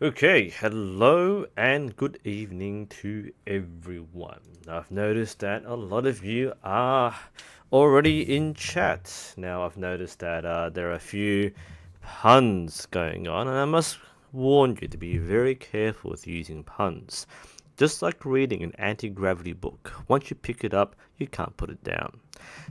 Okay, hello and good evening to everyone. I've noticed that a lot of you are already in chat. Now, I've noticed that there are a few puns going on, and I must warn you to be very careful with using puns. Just like reading an anti-gravity book, once you pick it up, you can't put it down.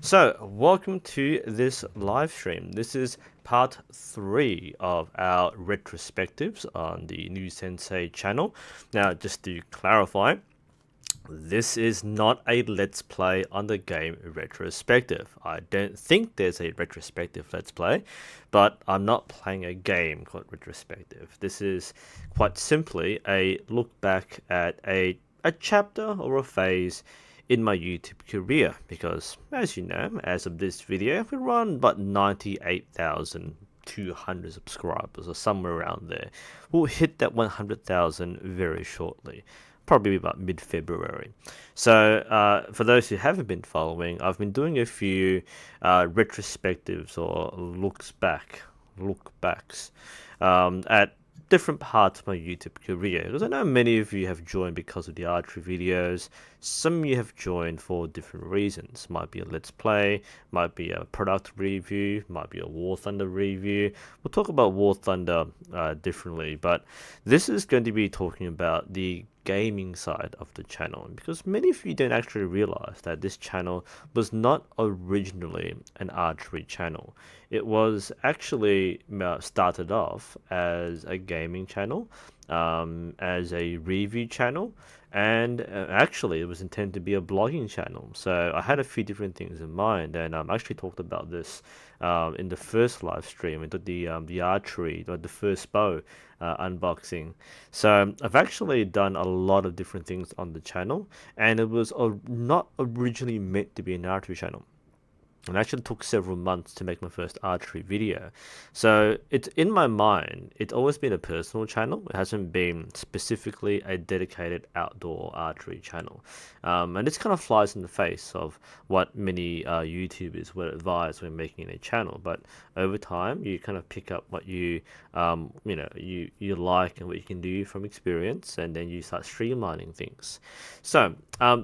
So, welcome to this live stream. This is part 3 of our retrospectives on the NUSensei channel. Now, just to clarify, this is not a Let's Play on the game Retrospective. I don't think there's a Retrospective Let's Play, but I'm not playing a game called Retrospective. This is quite simply a look back at a chapter or a phase in my YouTube career, because as you know, as of this video, we run about 98,200 subscribers or somewhere around there. We'll hit that 100,000 very shortly, probably about mid-February. So for those who haven't been following, I've been doing a few retrospectives or look backs at different parts of my YouTube career, because I know many of you have joined because of the archery videos. Some of you have joined for different reasons. Might be a Let's Play, might be a product review, might be a War Thunder review. We'll talk about War Thunder differently, but this is going to be talking about the gaming side of the channel, because many of you don't actually realize that this channel was not originally an archery channel. It was actually started off as a gaming channel, as a review channel, and actually it was intended to be a blogging channel. So I had a few different things in mind, and I actually talked about this in the first live stream. We did the archery, or the first bow unboxing. So I've actually done a lot of different things on the channel, and it was not originally meant to be an archery channel. It actually took several months to make my first archery video. So it's in my mind, it's always been a personal channel. It hasn't been specifically a dedicated outdoor archery channel. And this kind of flies in the face of what many YouTubers would advise when making a channel. But over time, you kind of pick up what you like and what you can do from experience, and then you start streamlining things. So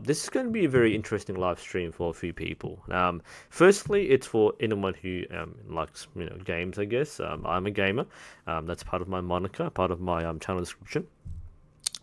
this is going to be a very interesting live stream for a few people. Firstly, it's for anyone who likes games, I guess. I'm a gamer. That's part of my moniker, part of my channel description.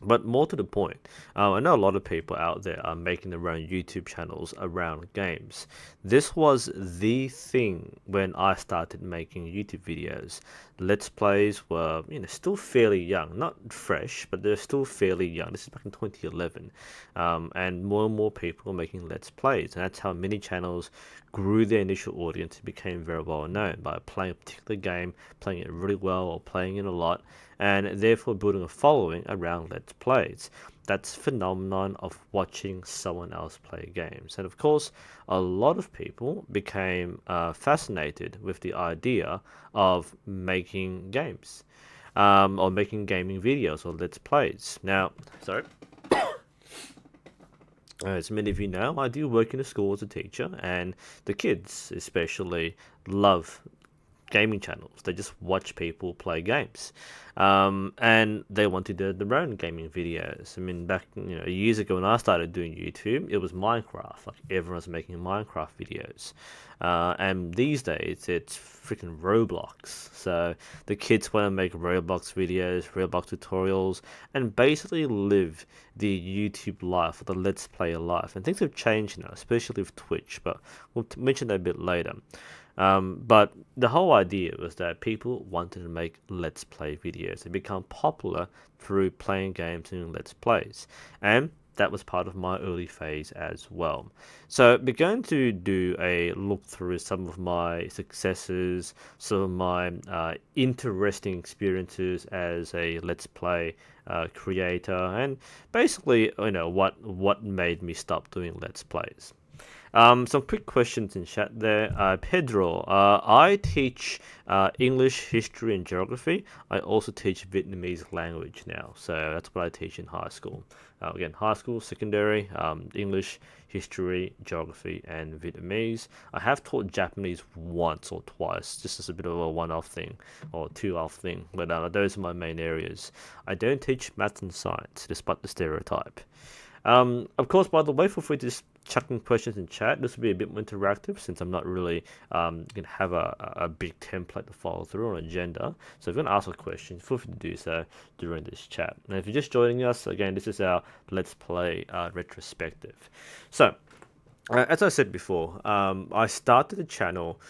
But more to the point, I know a lot of people out there are making their own YouTube channels around games. This was the thing when I started making YouTube videos. Let's Plays were still fairly young, not fresh, but they're still fairly young. This is back in 2011, and more people were making Let's Plays, and that's how many channels grew their initial audience and became very well known by playing a particular game, playing it really well, or playing it a lot, and therefore building a following around Let's Plays. That's phenomenon of watching someone else play games. And of course, a lot of people became fascinated with the idea of making games, or making gaming videos or Let's Plays. Now, sorry. As many of you know, I do work in a school as a teacher, and the kids especially love gaming channels. They just watch people play games, and they want to do their own gaming videos. I mean, back years ago when I started doing YouTube, it was Minecraft. Like, everyone's making Minecraft videos, and these days it's freaking Roblox. So the kids want to make Roblox videos, Roblox tutorials, and basically live the YouTube life, the Let's Play life. And things have changed now, especially with Twitch, but we'll mention that a bit later. But the whole idea was that people wanted to make Let's Play videos. They become popular through playing games and Let's Plays, and that was part of my early phase as well. So we're going to do a look through some of my successes, some of my interesting experiences as a Let's Play creator, and basically what made me stop doing Let's Plays. Some quick questions in chat there. Pedro, I teach English, history, and geography. I also teach Vietnamese language now, so that's what I teach in high school. Again, high school, secondary, English, history, geography, and Vietnamese. I have taught Japanese once or twice, just as a bit of a one-off thing or two-off thing, but those are my main areas. I don't teach maths and science, despite the stereotype. Of course, by the way, feel free to just chuck in questions in chat. This will be a bit more interactive since I'm not really going to have a big template to follow through or an agenda. So if you're going to ask a question, feel free to do so during this chat. And if you're just joining us, again, this is our Let's Play retrospective. So, as I said before, I started the channel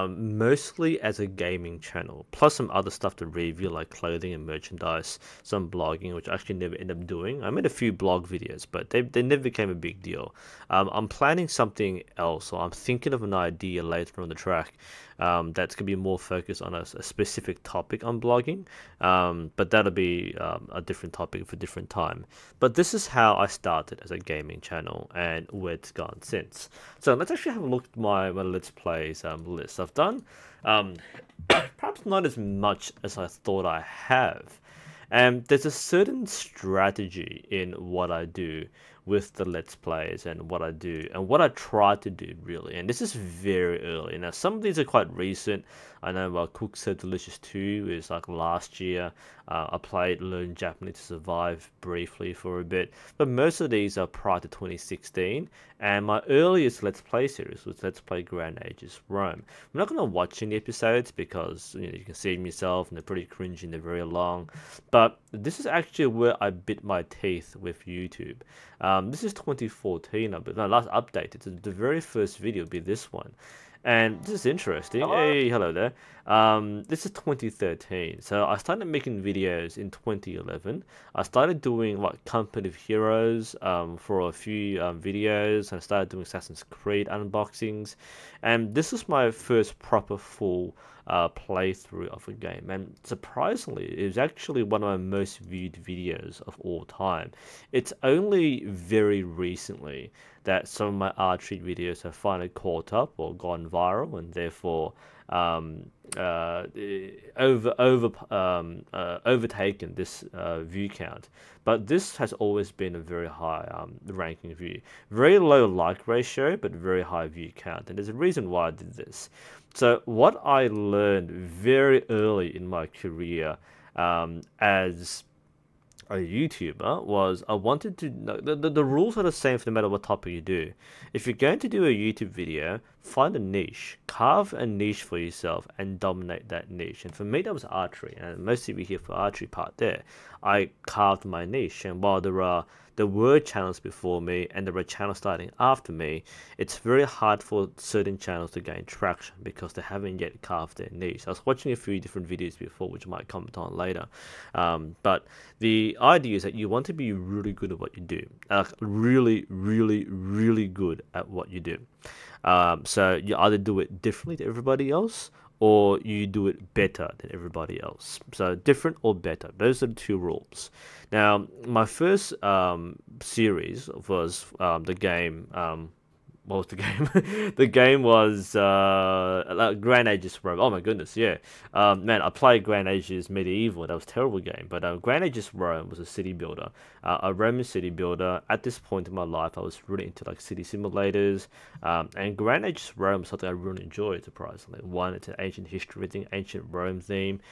mostly as a gaming channel, plus some other stuff to review like clothing and merchandise, some blogging, which I actually never ended up doing. I made a few blog videos, but they never became a big deal. I'm planning something else, or I'm thinking of an idea later on the track that's going to be more focused on a specific topic on blogging, but that'll be a different topic for a different time. But this is how I started as a gaming channel and where it's gone since. So let's actually have a look at my Let's Plays list. I've done perhaps not as much as I thought I have. And there's a certain strategy in what I do with the Let's Plays and what I do and what I try to do, really. And this is very early. Now, some of these are quite recent. I know Cook So Delicious 2 is like last year. I played Learn Japanese to Survive briefly for a bit. But most of these are prior to 2016. And my earliest Let's Play series was Let's Play Grand Ages Rome. I'm not going to watch any episodes because you can see them yourself and they're pretty cringy and they're very long. But this is actually where I bit my teeth with YouTube. This is 2014, but no, last updated. The very first video will be this one. And this is interesting. Hello? Hey, hello there. This is 2013. So I started making videos in 2011. I started doing like Company of Heroes for a few videos. I started doing Assassin's Creed unboxings. And this is my first proper full playthrough of a game. And surprisingly, it was actually one of my most viewed videos of all time. It's only very recently that some of my archery videos have finally caught up or gone viral, and therefore overtaken this view count. But this has always been a very high ranking view. Very low like ratio, but very high view count. And there's a reason why I did this. So what I learned very early in my career as a YouTuber was I wanted to know the rules are the same for no matter what topic you do. If you're going to do a YouTube video, find a niche, carve a niche for yourself and dominate that niche. And for me that was archery, and most of you here for archery part there. I carved my niche, and while there were channels before me and there were channels starting after me, it's very hard for certain channels to gain traction because they haven't yet carved their niche. I was watching a few different videos before, which I might comment on later. But the idea is that you want to be really good at what you do. Really, really, really good at what you do. So you either do it differently to everybody else, or you do it better than everybody else. So different or better. Those are the two rules. Now, my first series was the game. What was the game? The game was Grand Ages Rome. Oh my goodness, yeah. Man, I played Grand Ages Medieval. That was a terrible game. But Grand Ages Rome was a city builder, a Roman city builder. At this point in my life, I was really into like city simulators. And Grand Ages Rome was something I really enjoyed, surprisingly. One, it's an ancient history thing, ancient Rome theme.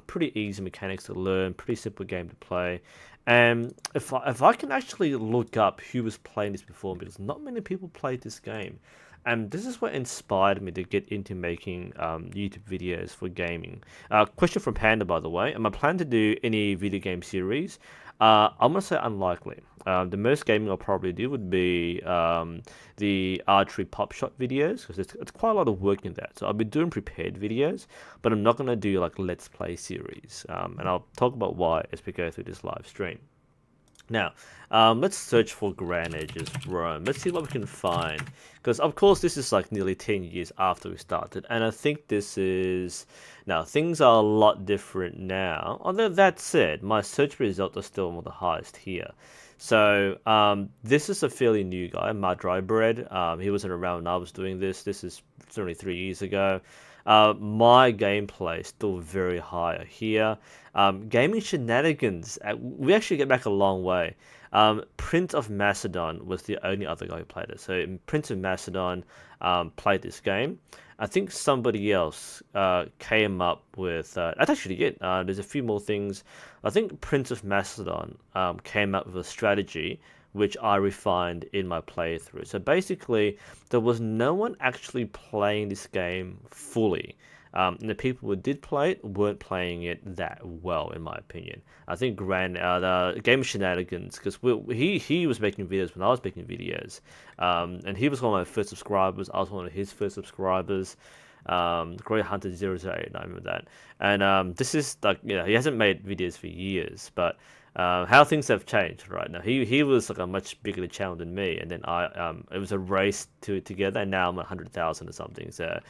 Pretty easy mechanics to learn, pretty simple game to play. And if I can actually look up who was playing this before, because not many people played this game, and this is what inspired me to get into making YouTube videos for gaming. Question from Panda, by the way: am I planning to do any video game series? I'm gonna say unlikely. The most gaming I'll probably do would be the archery pop shot videos, because it's quite a lot of work in that. So I'll be doing prepared videos, but I'm not gonna do like Let's Play series. And I'll talk about why as we go through this live stream. Now, let's search for Grand Ages Rome. Let's see what we can find. Because, of course, this is like nearly 10 years after we started. And I think this is... Now, things are a lot different now. Although, that said, my search results are still one of the highest here. So this is a fairly new guy, Matt Drybread. He wasn't around when I was doing this. This is certainly 3 years ago. My gameplay is still very high here. Gaming shenanigans, we actually get back a long way. Prince of Macedon was the only other guy who played it. So Prince of Macedon played this game. I think somebody else came up with. That's actually it. There's a few more things. I think Prince of Macedon came up with a strategy which I refined in my playthrough. So basically, there was no one actually playing this game fully. And the people who did play it weren't playing it that well, in my opinion. I think the Game Shenanigans, because he was making videos when I was making videos, and he was one of my first subscribers. I was one of his first subscribers. Great Hunter 008, I remember that. And this is like, he hasn't made videos for years, but how things have changed right now. He was like a much bigger channel than me, and then it was a race together, and now I'm at 100,000 or something. So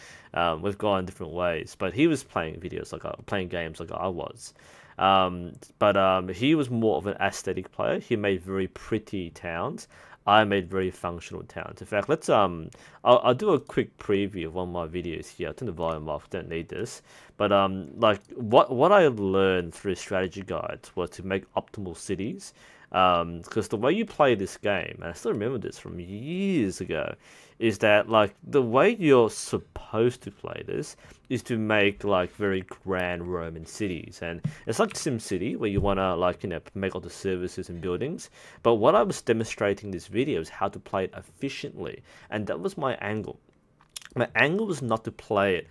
we've gone different ways. But he was playing videos playing games like I was. But he was more of an aesthetic player. He made very pretty towns. I made very functional towns. In fact, let's I'll do a quick preview of one of my videos here. I'll turn the volume off. Don't need this. But like what I learned through strategy guides was to make optimal cities. Because the way you play this game, and I still remember this from years ago, is that like the way you're supposed to play this is to make like very grand Roman cities, and it's like SimCity where you wanna like make all the services and buildings. But what I was demonstrating in this video is how to play it efficiently, and that was my angle. My angle was not to play it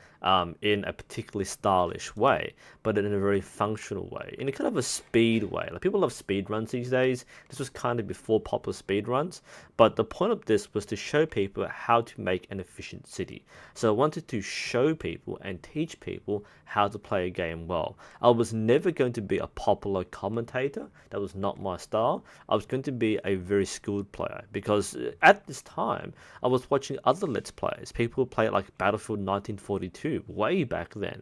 in a particularly stylish way, but in a very functional way, in a kind of a speed way. Like people love speed runs these days. This was kind of before popular speed runs, but the point of this was to show people how to make an efficient city. So I wanted to show people and teach people how to play a game well. I was never going to be a popular commentator. That was not my style. I was going to be a very skilled player, because at this time I was watching other Let's Players, people who play like Battlefield 1942 way back then,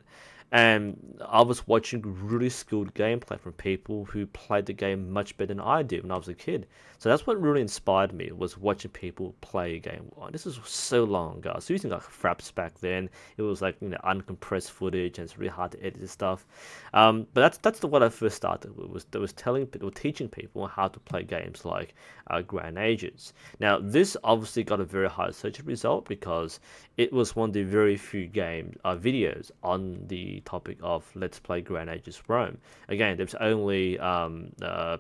and I was watching really skilled gameplay from people who played the game much better than I did when I was a kid. So that's what really inspired me, was watching people play a game. Oh, this was so long ago. I was using like fraps back then. It was like uncompressed footage, and it's really hard to edit this stuff. But that's what I first started with, was telling people, teaching people how to play games like Grand Ages. Now this obviously got a very high search result because it was one of the very few videos on the topic of Let's Play Grand Ages Rome. Again, there's only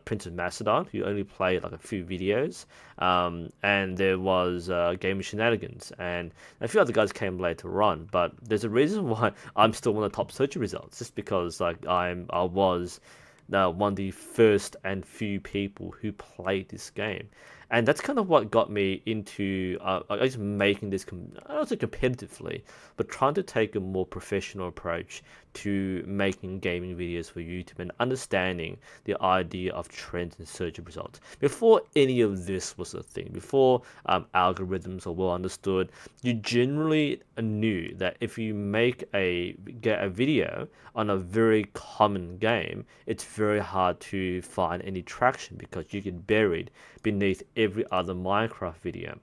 Prince of Macedon, who only played like a few videos, and there was Game Shenanigans, and a few other guys came later on. But there's a reason why I'm still one of the top search results, just because like I was one of the first and few people who played this game. And that's kind of what got me into I guess making this, I don't say competitively, but trying to take a more professional approach to making gaming videos for YouTube and understanding the idea of trends and search results. Before any of this was a thing, before algorithms are well understood, you generally knew that if you get a video on a very common game, it's very hard to find any traction because you get buried beneath every other Minecraft video.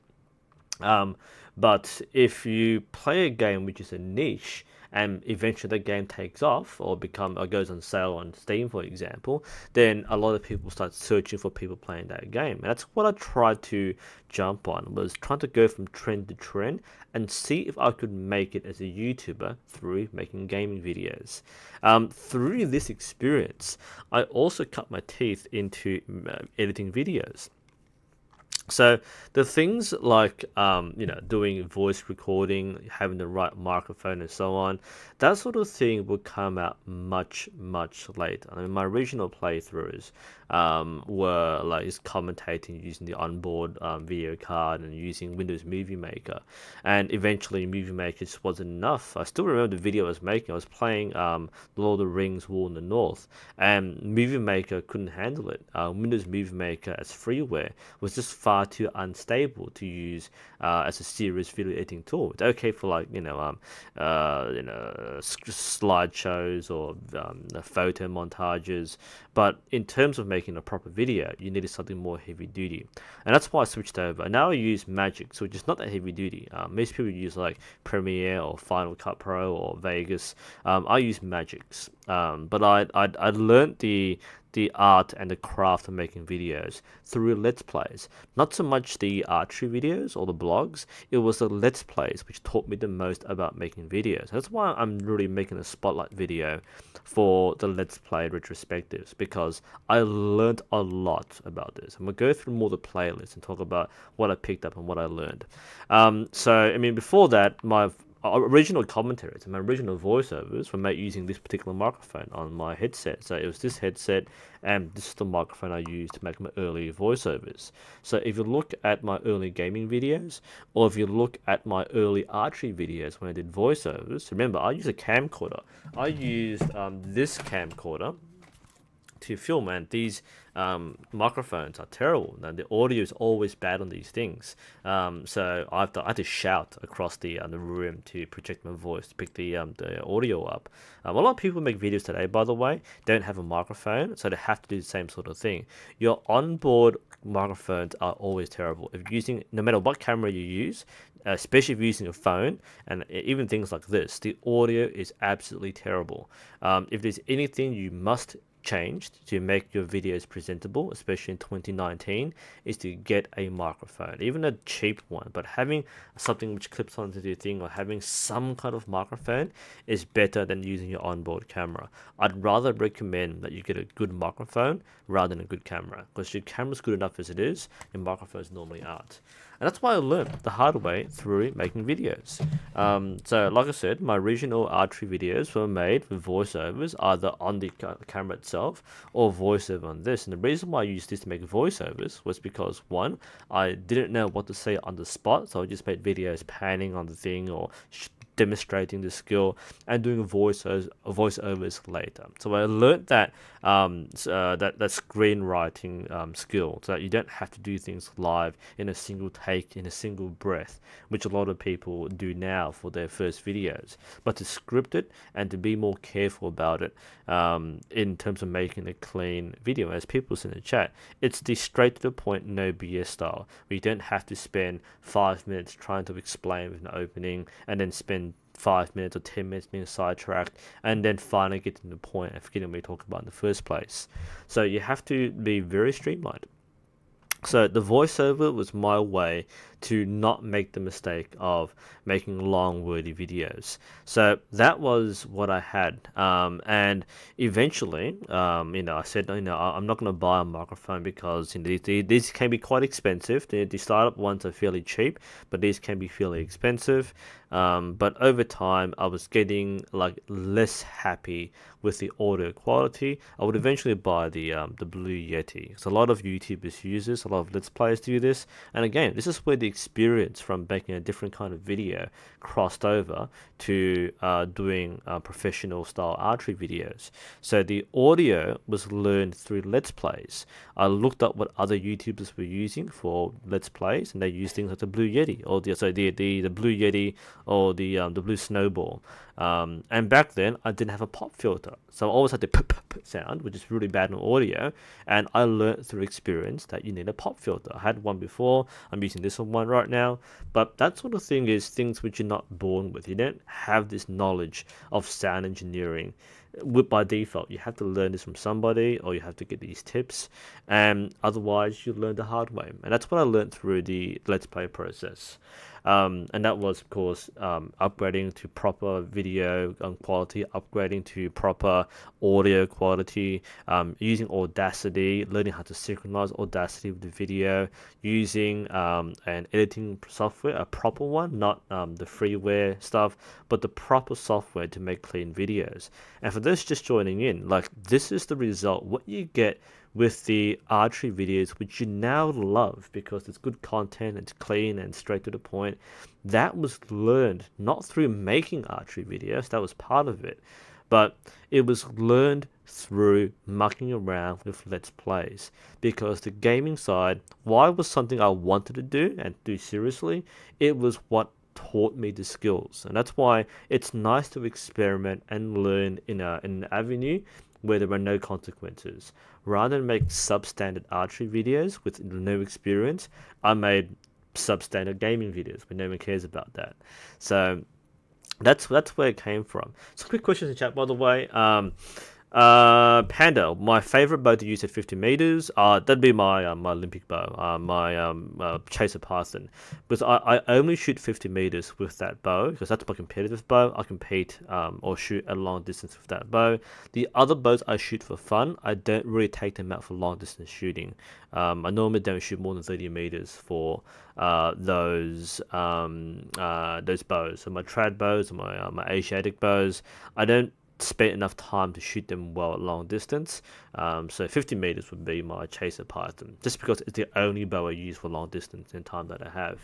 But if you play a game which is a niche, and eventually the game takes off or goes on sale on Steam, for example, then a lot of people start searching for people playing that game. And that's what I tried to jump on, was trying to go from trend to trend and see if I could make it as a YouTuber through making gaming videos. Through this experience, I also cut my teeth into editing videos. So the things like doing voice recording, having the right microphone and so on, that sort of thing will come out much later. I mean, my original playthroughs were like just commentating using the onboard video card and using Windows Movie Maker, and eventually Movie Maker just wasn't enough. I still remember the video I was making. I was playing Lord of the Rings War in the North, and Movie Maker couldn't handle it. Windows Movie Maker as freeware was just far far too unstable to use as a serious video editing tool. It's okay for like slideshows or photo montages, but in terms of making a proper video, you needed something more heavy duty, and that's why I switched over. Now I use Magic, which is not that heavy duty. Most people use like Premiere or Final Cut Pro or Vegas. I use Magics, but I learned the art and the craft of making videos through Let's Plays. Not so much the archery videos or the blogs, it was the Let's Plays which taught me the most about making videos. That's why I'm really making a spotlight video for the Let's Play retrospectives, because I learned a lot about this. I'm going to go through more of the playlist and talk about what I picked up and what I learned. So, I mean, before that, my original commentaries and my original voiceovers were made using this particular microphone on my headset. So it was this headset, and this is the microphone I used to make my early voiceovers. So if you look at my early gaming videos, or if you look at my early archery videos when I did voiceovers, remember I used a camcorder. I used this camcorder to film, and these microphones are terrible, and the audio is always bad on these things. So I had to shout across the room to project my voice to pick the audio up. A lot of people make videos today, by the way, don't have a microphone, so they have to do the same sort of thing. Your onboard microphones are always terrible. If you're using, no matter what camera you use, especially if you're using a phone, and even things like this, the audio is absolutely terrible. If there's anything you must changed to make your videos presentable, especially in 2019, is to get a microphone, even a cheap one, but having something which clips onto the thing, or having some kind of microphone, is better than using your onboard camera. I'd rather recommend that you get a good microphone rather than a good camera, because your camera's good enough as it is, and microphones normally aren't. And that's why I learned the hard way through making videos. So like I said, my original archery videos were made with voiceovers, either on the camera itself or voiceover on this. And the reason why I used this to make voiceovers was because, one, I didn't know what to say on the spot, so I just made videos panning on the thing or demonstrating the skill and doing voiceovers later. So I learned that that screenwriting skill, so that you don't have to do things live in a single take, in a single breath, which a lot of people do now for their first videos, but to script it and to be more careful about it in terms of making a clean video. As people say in the chat, it's the straight to the point, no BS style, where you don't have to spend 5 minutes trying to explain with an opening and then spend 5 minutes or 10 minutes being sidetracked and then finally get to the point and forgetting what we talked about in the first place. So you have to be very streamlined. So the voiceover was my way to not make the mistake of making long wordy videos. So that was what I had, and eventually I said, I'm not going to buy a microphone, because these can be quite expensive. The startup ones are fairly cheap, but these can be fairly expensive. But over time I was getting like less happy with the audio quality. I would eventually buy the Blue Yeti. So a lot of YouTubers use this, a lot of Let's Players do this, and again, this is where the experience from making a different kind of video crossed over to doing professional style archery videos. So the audio was learned through Let's Plays. I looked up what other YouTubers were using for Let's Plays, and they use things like the Blue Yeti, or the Blue Yeti, or the Blue Snowball. And back then I didn't have a pop filter, so I always had the p sound, which is really bad in audio, and I learned through experience that you need a pop filter. I had one before, I'm using this one right now, but that sort of thing is things which you're not born with. You don't have this knowledge of sound engineering by default. You have to learn this from somebody, or you have to get these tips, and otherwise you learn the hard way. And that's what I learned through the Let's Play process. And that was, of course, upgrading to proper video quality, upgrading to proper audio quality, using Audacity, learning how to synchronize Audacity with the video, using an editing software, a proper one, not the freeware stuff, but the proper software to make clean videos. And for those just joining in, like, this is the result, what you get with the archery videos, which you now love because it's good content, it's clean and straight to the point. That was learned not through making archery videos, that was part of it, but it was learned through mucking around with Let's Plays, because the gaming side, while it was something I wanted to do and do seriously, it was what taught me the skills. And that's why it's nice to experiment and learn in an avenue where there are no consequences. Rather than make substandard archery videos with no experience, I made substandard gaming videos where no one cares about that. So that's where it came from. So quick questions in chat, by the way. Panda, my favorite bow to use at 50 meters. That'd be my my Olympic bow, my Chaser Python, because I only shoot 50 meters with that bow because that's my competitive bow. I compete or shoot a long distance with that bow. The other bows I shoot for fun. I don't really take them out for long distance shooting. I normally don't shoot more than 30 meters for those bows. So my trad bows, my Asiatic bows, I don't spent enough time to shoot them well at long distance. So 50 meters would be my Chaser Python, just because it's the only bow I use for long distance in time that I have.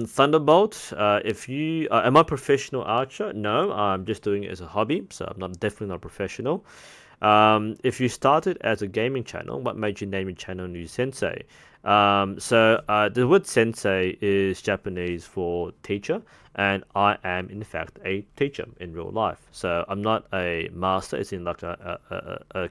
Thunderbolt, if you am I a professional archer? No, I'm just doing it as a hobby, so I'm definitely not a professional. If you started as a gaming channel, what made you name your channel NUSensei? The word sensei is Japanese for teacher, and I am in fact a teacher in real life. So I'm not a master, it's in like a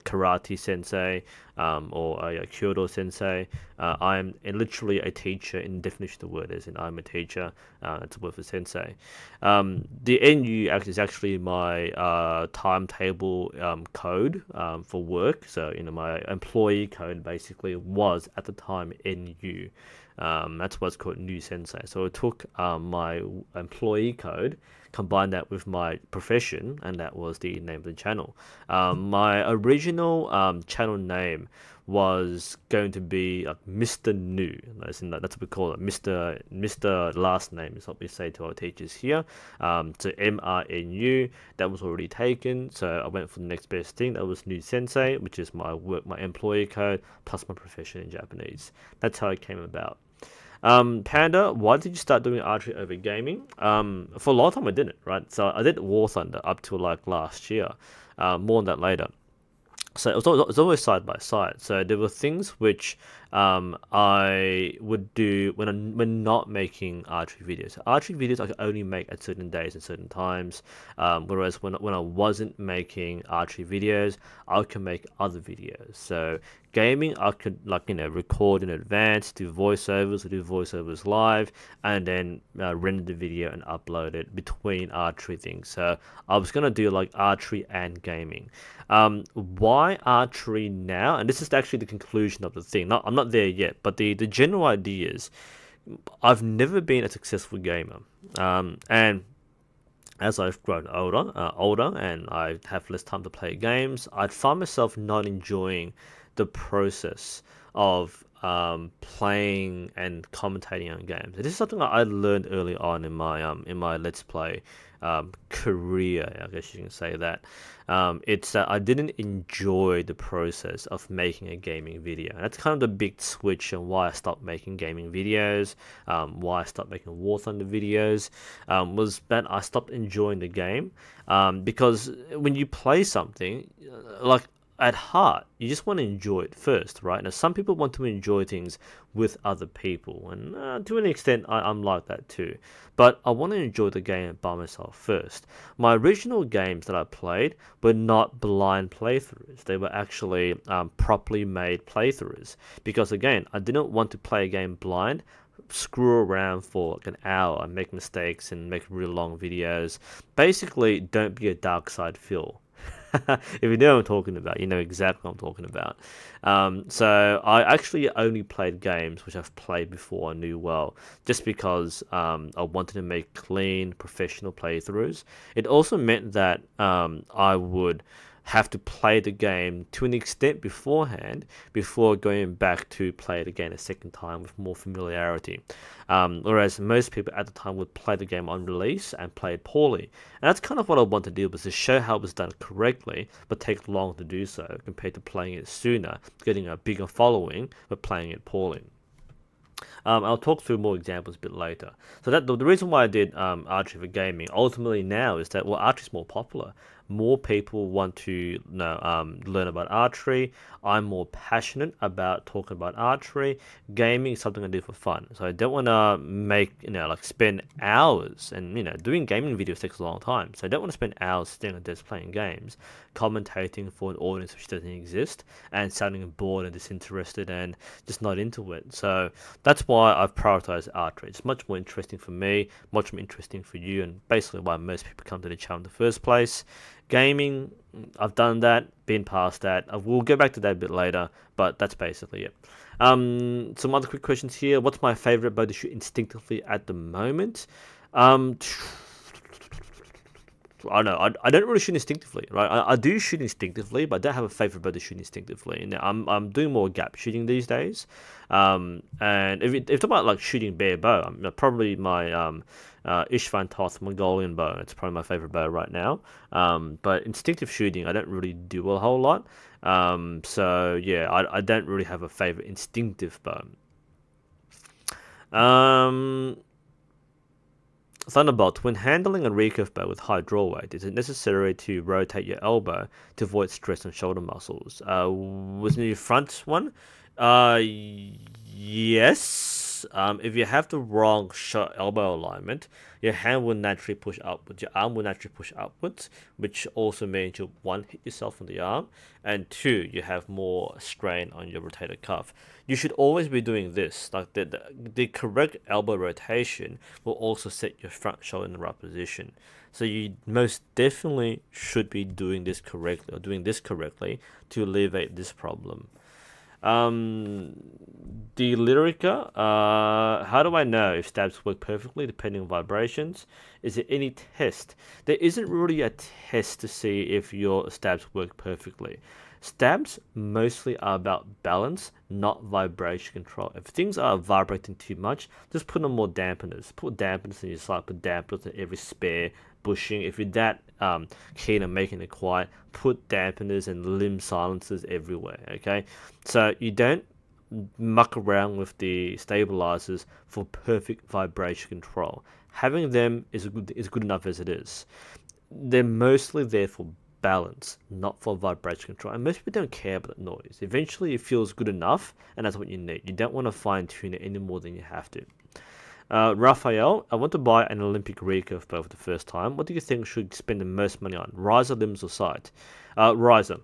karate sensei or a kyudo sensei. I'm literally a teacher in the definition of the word, as in I'm a teacher. It's a word for sensei. The NU is actually my timetable code for work. So my employee code basically was at the time NU. That's what's called NUSensei. So it took my employee code, combined that with my profession, and that was the name of the channel. My original channel name was going to be Mr. New. That's what we call it. Mr. last name is what we say to our teachers here. So MRNU, that was already taken. So I went for the next best thing. That was NUSensei, which is my employee code plus my profession in Japanese. That's how it came about. Panda, why did you start doing archery over gaming? For a long time I didn't, right? So I did War Thunder up to like last year. More on that later. So it was always side by side. So there were things which I would do when not making archery videos. Archery videos I could only make at certain days and certain times. Whereas when I wasn't making archery videos, I could make other videos. So gaming, I could record in advance, do voiceovers live, and then render the video and upload it between archery things. So I was gonna do like archery and gaming. Why archery now? And this is actually the conclusion of the thing. I'm not there yet, but the general idea is I've never been a successful gamer, and as I've grown older and I have less time to play games, I find myself not enjoying the process of playing and commentating on games. This is something that I learned early on in my Let's Play career, I guess you can say that. It's that I didn't enjoy the process of making a gaming video. And that's kind of the big switch and why I stopped making gaming videos, why I stopped making War Thunder videos, was that I stopped enjoying the game. Because when you play something, like at heart, you just want to enjoy it first, right? Now, some people want to enjoy things with other people, and to an extent, I'm like that too. But I want to enjoy the game by myself first. My original games that I played were not blind playthroughs. They were actually properly made playthroughs. Because again, I didn't want to play a game blind, screw around for like an hour and make mistakes and make really long videos. Basically, don't be a dark side Phil. If you know what I'm talking about, you know exactly what I'm talking about. So I actually only played games which I've played before I knew well, just because I wanted to make clean, professional playthroughs. It also meant that I would have to play the game to an extent beforehand before going back to play it again a second time with more familiarity. Whereas most people at the time would play the game on release and play it poorly. And that's kind of what I want to do, was to show how it was done correctly, but take long to do so compared to playing it sooner, getting a bigger following, but playing it poorly. I'll talk through more examples a bit later. So that the reason why I did archery for gaming ultimately now is that, well, archery is more popular. more people want to learn about archery. I'm more passionate about talking about archery. Gaming is something I do for fun, so I don't want to make like spend hours, and doing gaming videos takes a long time, so I don't want to spend hours sitting on desk playing games, commentating for an audience which doesn't exist, and sounding bored and disinterested and just not into it. So that's why I've prioritized archery. It's much more interesting for me, much more interesting for you, and basically why most people come to the channel in the first place. Gaming, I've done that, been past that. I will go back to that a bit later, but that's basically it. Some other quick questions here. What's my favorite bow to shoot instinctively at the moment? I don't know. I don't really shoot instinctively, right? I do shoot instinctively, but I don't have a favorite bow to shoot instinctively. Now I'm doing more gap shooting these days. And if it's about like shooting bare bow, probably my Ishvan Toth Mongolian bow. It's probably my favorite bow right now. But instinctive shooting, I don't really do a whole lot. So yeah, I don't really have a favorite instinctive bow. Thunderbolt, when handling a recurve bow with high draw weight, is it necessary to rotate your elbow to avoid stress on shoulder muscles? Was the front one? Yes. If you have the wrong elbow alignment, your hand will naturally push upwards, your arm will naturally push upwards, which also means you'll, one, hit yourself on the arm, and two, you have more strain on your rotator cuff. You should always be doing this. Like the correct elbow rotation will also set your front shoulder in the right position. So you most definitely should be doing this correctly, or doing this correctly, to alleviate this problem. The Lyrica, how do I know if stabs work perfectly depending on vibrations? Is there any test? There isn't really a test to see if your stabs work perfectly. Stabs mostly are about balance, not vibration control. If things are vibrating too much, just put on more dampeners. Put dampeners in your sight, put dampeners in every spare bushing. If you're that keen on making it quiet, put dampeners and limb silencers everywhere, okay? So you don't muck around with the stabilizers for perfect vibration control. Having them is good enough as it is. They're mostly there for balance, not for vibration control, and most people don't care about the noise. Eventually it feels good enough, and that's what you need. You don't want to fine tune it any more than you have to. Raphael, I want to buy an Olympic recurve bow for the first time. What do you think should spend the most money on? Riser, limbs, or sight? Riser.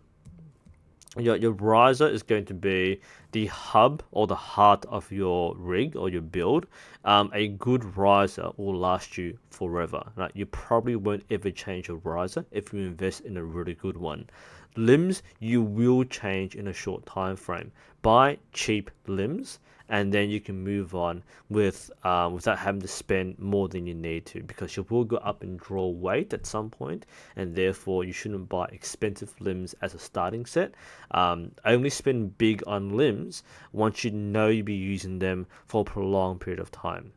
Your riser is going to be the hub or the heart of your rig or your build. A good riser will last you forever. Right? You probably won't ever change your riser if you invest in a really good one. Limbs, you will change in a short time frame. Buy cheap limbs, and then you can move on with without having to spend more than you need to, because you will go up in draw weight at some point, and therefore you shouldn't buy expensive limbs as a starting set. Only spend big on limbs once you know you'll be using them for a prolonged period of time.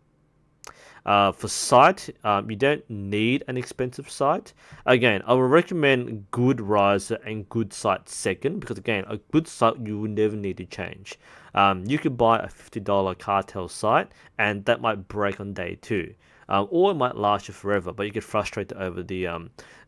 For sight, you don't need an expensive sight. Again, I would recommend good riser and good sight second, because again, a good sight you will never need to change. You could buy a $50 cartel sight, and that might break on day 2. Or it might last you forever, but you get frustrated over the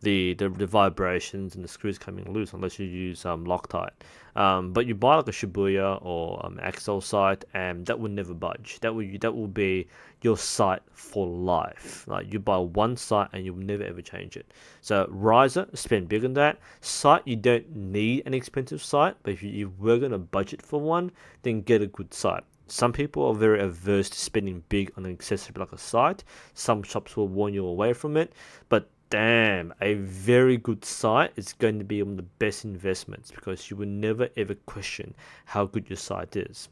vibrations and the screws coming loose unless you use Loctite. But you buy like a Shibuya or Axel sight, and that will never budge. That will be your sight for life. Like, you buy one sight and you'll never ever change it. So riser, spend big on that. Sight, you don't need an expensive sight, but if you were gonna budget for one, then get a good sight. Some people are very averse to spending big on an accessory like a sight. Some shops will warn you away from it, but damn, a very good sight is going to be one of the best investments, because you will never ever question how good your sight is.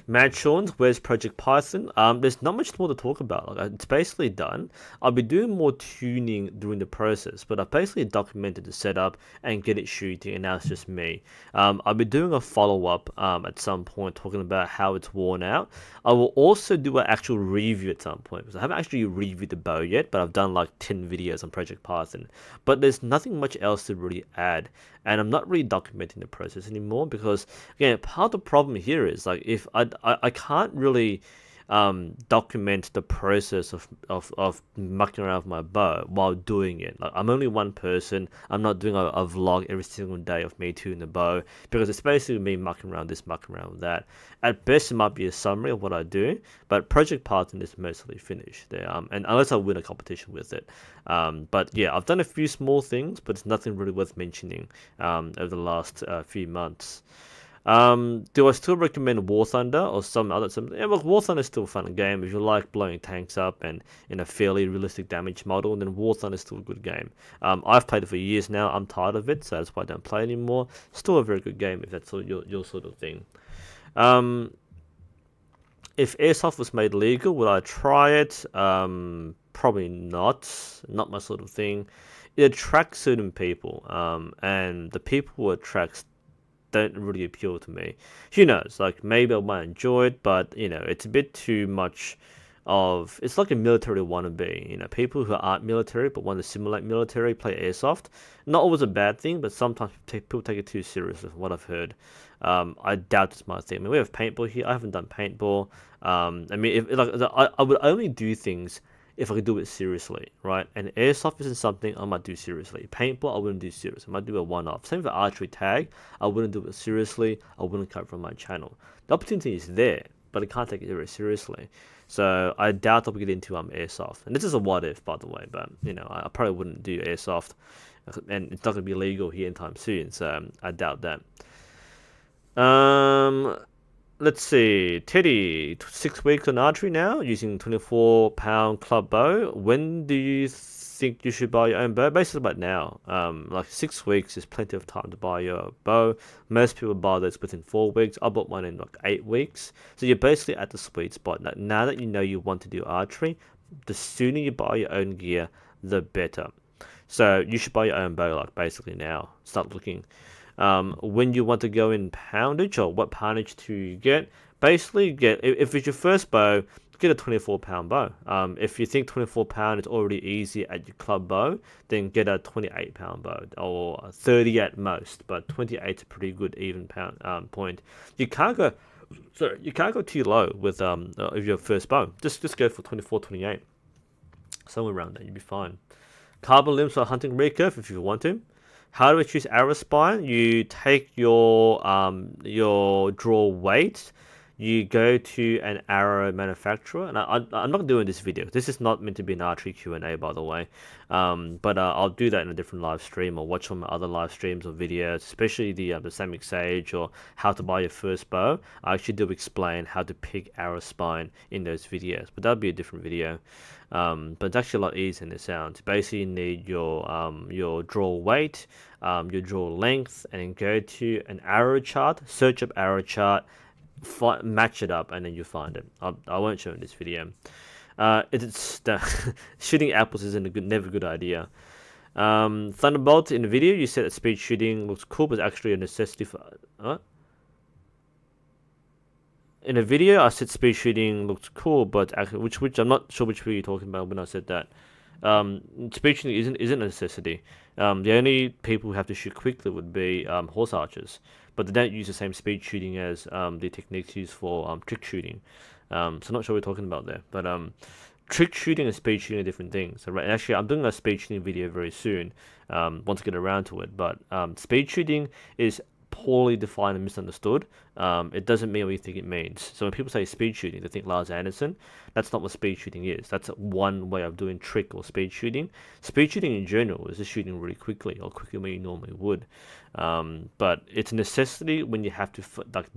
Mad Sean's, where's Project Python? There's not much more to talk about. Like, it's basically done. I'll be doing more tuning during the process, but I've basically documented the setup and get it shooting, and now it's just me. I'll be doing a follow-up at some point, talking about how it's worn out. I will also do an actual review at some point, because I haven't actually reviewed the bow yet, but I've done like 10 videos on Project Python. But there's nothing much else to really add, and I'm not really documenting the process anymore, because again, part of the problem here is, like, if I can't really document the process of mucking around with my bow while doing it. Like, I'm only one person. I'm not doing a vlog every single day of me tuning the bow, because it's basically me mucking around this, mucking around with that. At best, it might be a summary of what I do, but project parting is mostly finished there. And unless I win a competition with it. But yeah, I've done a few small things, but it's nothing really worth mentioning over the last few months. Do I still recommend War Thunder or some other? Yeah, well, War Thunder is still a fun game. If you like blowing tanks up and in a fairly realistic damage model, then War Thunder is still a good game. I've played it for years now. I'm tired of it, so that's why I don't play anymore. Still a very good game if that's your sort of thing. If Airsoft was made legal, would I try it? Probably not. Not my sort of thing. It attracts certain people, and the people who it attracts don't really appeal to me. Who knows? Like, maybe I might enjoy it, but you know, it's a bit too much of. It's like a military wannabe. You know, people who aren't military but want to simulate military play airsoft. Not always a bad thing, but sometimes people take it too seriously. From what I've heard, I doubt it's my thing. I mean, we have paintball here. I haven't done paintball. I mean, I would only do things if I could do it seriously, right? And airsoft isn't something I might do seriously. Paintball, I wouldn't do seriously. I might do a one-off. Same for archery tag. I wouldn't do it seriously. I wouldn't cut from my channel. The opportunity is there, but I can't take it very seriously. So I doubt I'll get into airsoft. And this is a what if, by the way, but you know, I probably wouldn't do airsoft, and it's not going to be legal here anytime soon. So I doubt that. Let's see, Teddy, 6 weeks on archery now, using 24-pound club bow. When do you think you should buy your own bow? Basically about now. Like 6 weeks is plenty of time to buy your bow. Most people buy those within 4 weeks. I bought mine in like 8 weeks. So you're basically at the sweet spot. Now that you know you want to do archery, the sooner you buy your own gear, the better. So you should buy your own bow like basically now. Start looking. When you want to go in poundage, or what poundage to get, basically if it's your first bow, get a 24-pound bow. If you think 24-pound is already easy at your club bow, then get a 28-pound bow, or 30 at most, but 28 is a pretty good even pound point. You can't go too low with your first bow. Just go for 24, 28, somewhere around there. You'll be fine. Carbon limbs for hunting recurve if you want to. How do I choose arrow spine? You take your draw weight, you go to an arrow manufacturer, and I'm not doing this video. This is not meant to be an archery Q&A, by the way, but I'll do that in a different live stream, or watch some other live streams or videos, especially the Samick Sage or how to buy your first bow. I actually do explain how to pick arrow spine in those videos, but that'll be a different video. But it's actually a lot easier than it sounds. Basically, you need your draw weight, your draw length, and then go to an arrow chart, search up arrow chart, match it up, and then you find it. I won't show in this video. Shooting apples isn't never a good idea. Thunderbolt, in the video you said that speed shooting looks cool, but it's actually a necessity for what? In a video, I said speed shooting looks cool, but actually, which I'm not sure which video you're talking about when I said that. Speed shooting isn't a necessity. The only people who have to shoot quickly would be horse archers, but they don't use the same speed shooting as the techniques used for trick shooting. So I'm not sure what we're talking about there, but trick shooting and speed shooting are different things. So actually, I'm doing a speed shooting video very soon, once I get around to it. But speed shooting is poorly defined and misunderstood. It doesn't mean what you think it means. So when people say speed shooting, they think Lars Anderson. That's not what speed shooting is. That's one way of doing trick or speed shooting. Speed shooting in general is just shooting really quickly, or quicker than you normally would. But it's a necessity when you have to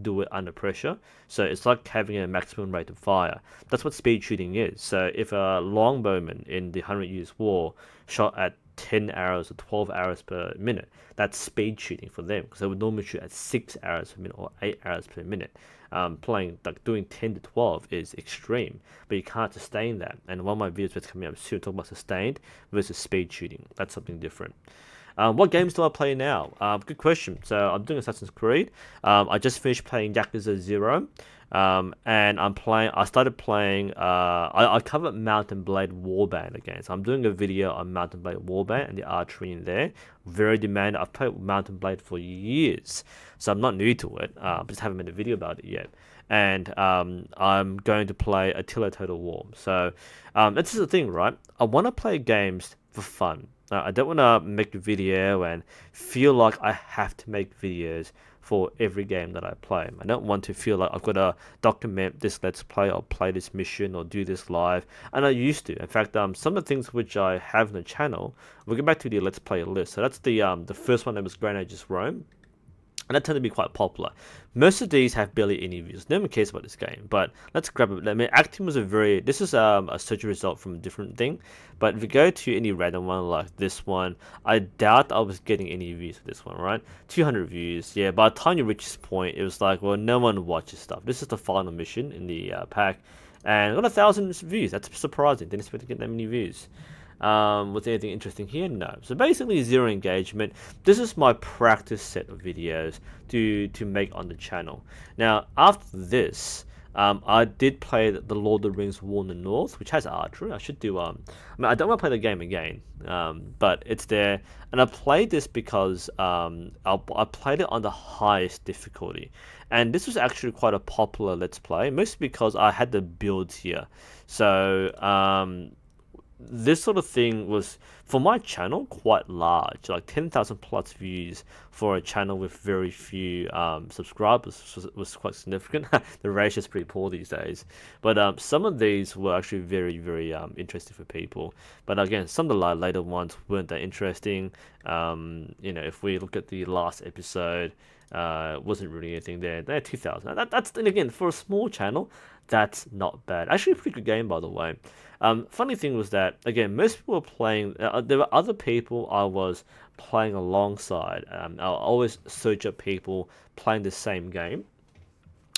do it under pressure. So it's like having a maximum rate of fire. That's what speed shooting is. So if a longbowman in the 100 Years' War shot at 10 arrows or 12 arrows per minute, that's speed shooting for them, because they would normally shoot at 6 arrows per minute or 8 arrows per minute. Doing 10 to 12 is extreme, but you can't sustain that. And one of my videos that's coming up soon talking about sustained versus speed shooting. That's something different. What games do I play now? Good question. So I'm doing Assassin's Creed. I just finished playing Yakuza 0. And I started playing, I covered Mountain Blade Warband again. So I'm doing a video on Mountain Blade Warband and the archery in there. Very demanding. I've played Mountain Blade for years, so I'm not new to it. I just haven't made a video about it yet. and I'm going to play Attila Total War. So this is the thing, right? I want to play games for fun. I don't want to make a video and feel like I have to make videos for every game that I play. I don't want to feel like I've got to document this let's play or play this mission or do this live. And I used to. In fact, some of the things which I have on the channel, we'll get back to the let's play list. So that's the first one that was Grand Ages Rome. And that tend to be quite popular. Most of these have barely any views. No one cares about this game, but let's grab it. I mean, Actium was this is a search result from a different thing, but if you go to any random one like this one, I doubt I was getting any views for this one, right? 200 views, yeah. By the time you reach this point, it was like, well, no one watches stuff. This is the final mission in the pack, and got 1,000 views. That's surprising. Didn't expect to get that many views. Was there anything interesting here? No. So basically zero engagement. This is my practice set of videos to make on the channel. Now after this, I did play the Lord of the Rings War in the North, which has archery. I should do I mean, I don't want to play the game again, but it's there, and I played this because I played it on the highest difficulty, and this was actually quite a popular let's play, mostly because I had the builds here. So this sort of thing was, for my channel, quite large, like 10,000 plus views for a channel with very few subscribers was quite significant. The ratio is pretty poor these days, but some of these were actually very, very interesting for people. But again, some of the later ones weren't that interesting. You know, if we look at the last episode, wasn't really anything there. They had 2,000. That's, and again, for a small channel, that's not bad. Actually, a pretty good game, by the way. Funny thing was that, again, most people were playing, there were other people I was playing alongside. I'll always search up people playing the same game.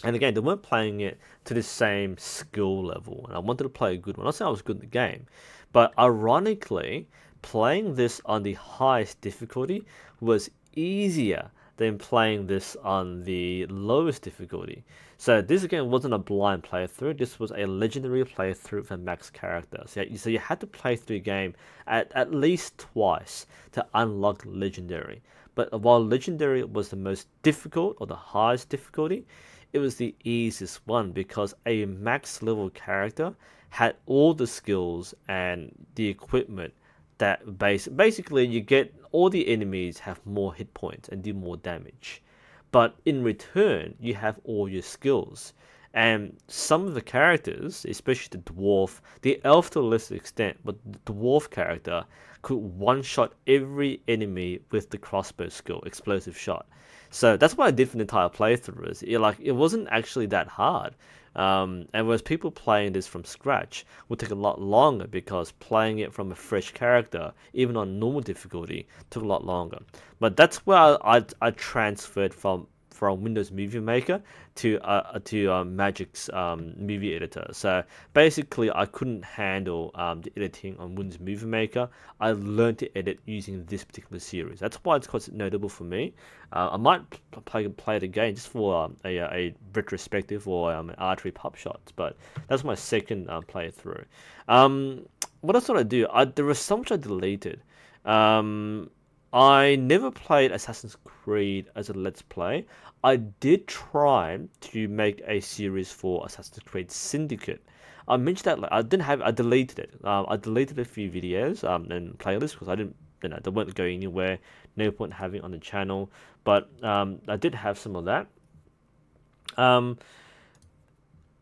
And again, they weren't playing it to the same skill level. And I wanted to play a good one. I'm not saying I was good in the game. But ironically, playing this on the highest difficulty was easier than playing this on the lowest difficulty. So this again wasn't a blind playthrough, this was a legendary playthrough with a max character. So you had to play through the game at least twice to unlock legendary. But while legendary was the most difficult, or the highest difficulty, it was the easiest one because a max level character had all the skills and the equipment that basically you get all the enemies have more hit points and do more damage, but in return you have all your skills. And some of the characters, especially the dwarf, the elf to a lesser extent, but the dwarf character could one-shot every enemy with the crossbow skill, explosive shot. So that's what I did for the entire playthrough. It wasn't actually that hard. And whereas people playing this from scratch would take a lot longer because playing it from a fresh character, even on normal difficulty, took a lot longer. But that's where I transferred from Windows Movie Maker to Magic's movie editor. So basically, I couldn't handle the editing on Windows Movie Maker. I learned to edit using this particular series. That's why it's quite notable for me. I might play it again just for a retrospective or archery pop shots, but that's my second playthrough. What else did I do? There was so much I deleted. I never played Assassin's Creed as a Let's Play. I did try to make a series for Assassin's Creed Syndicate. I mentioned that I deleted it. I deleted a few videos and playlists because I didn't, they weren't going anywhere. No point having on the channel. But I did have some of that.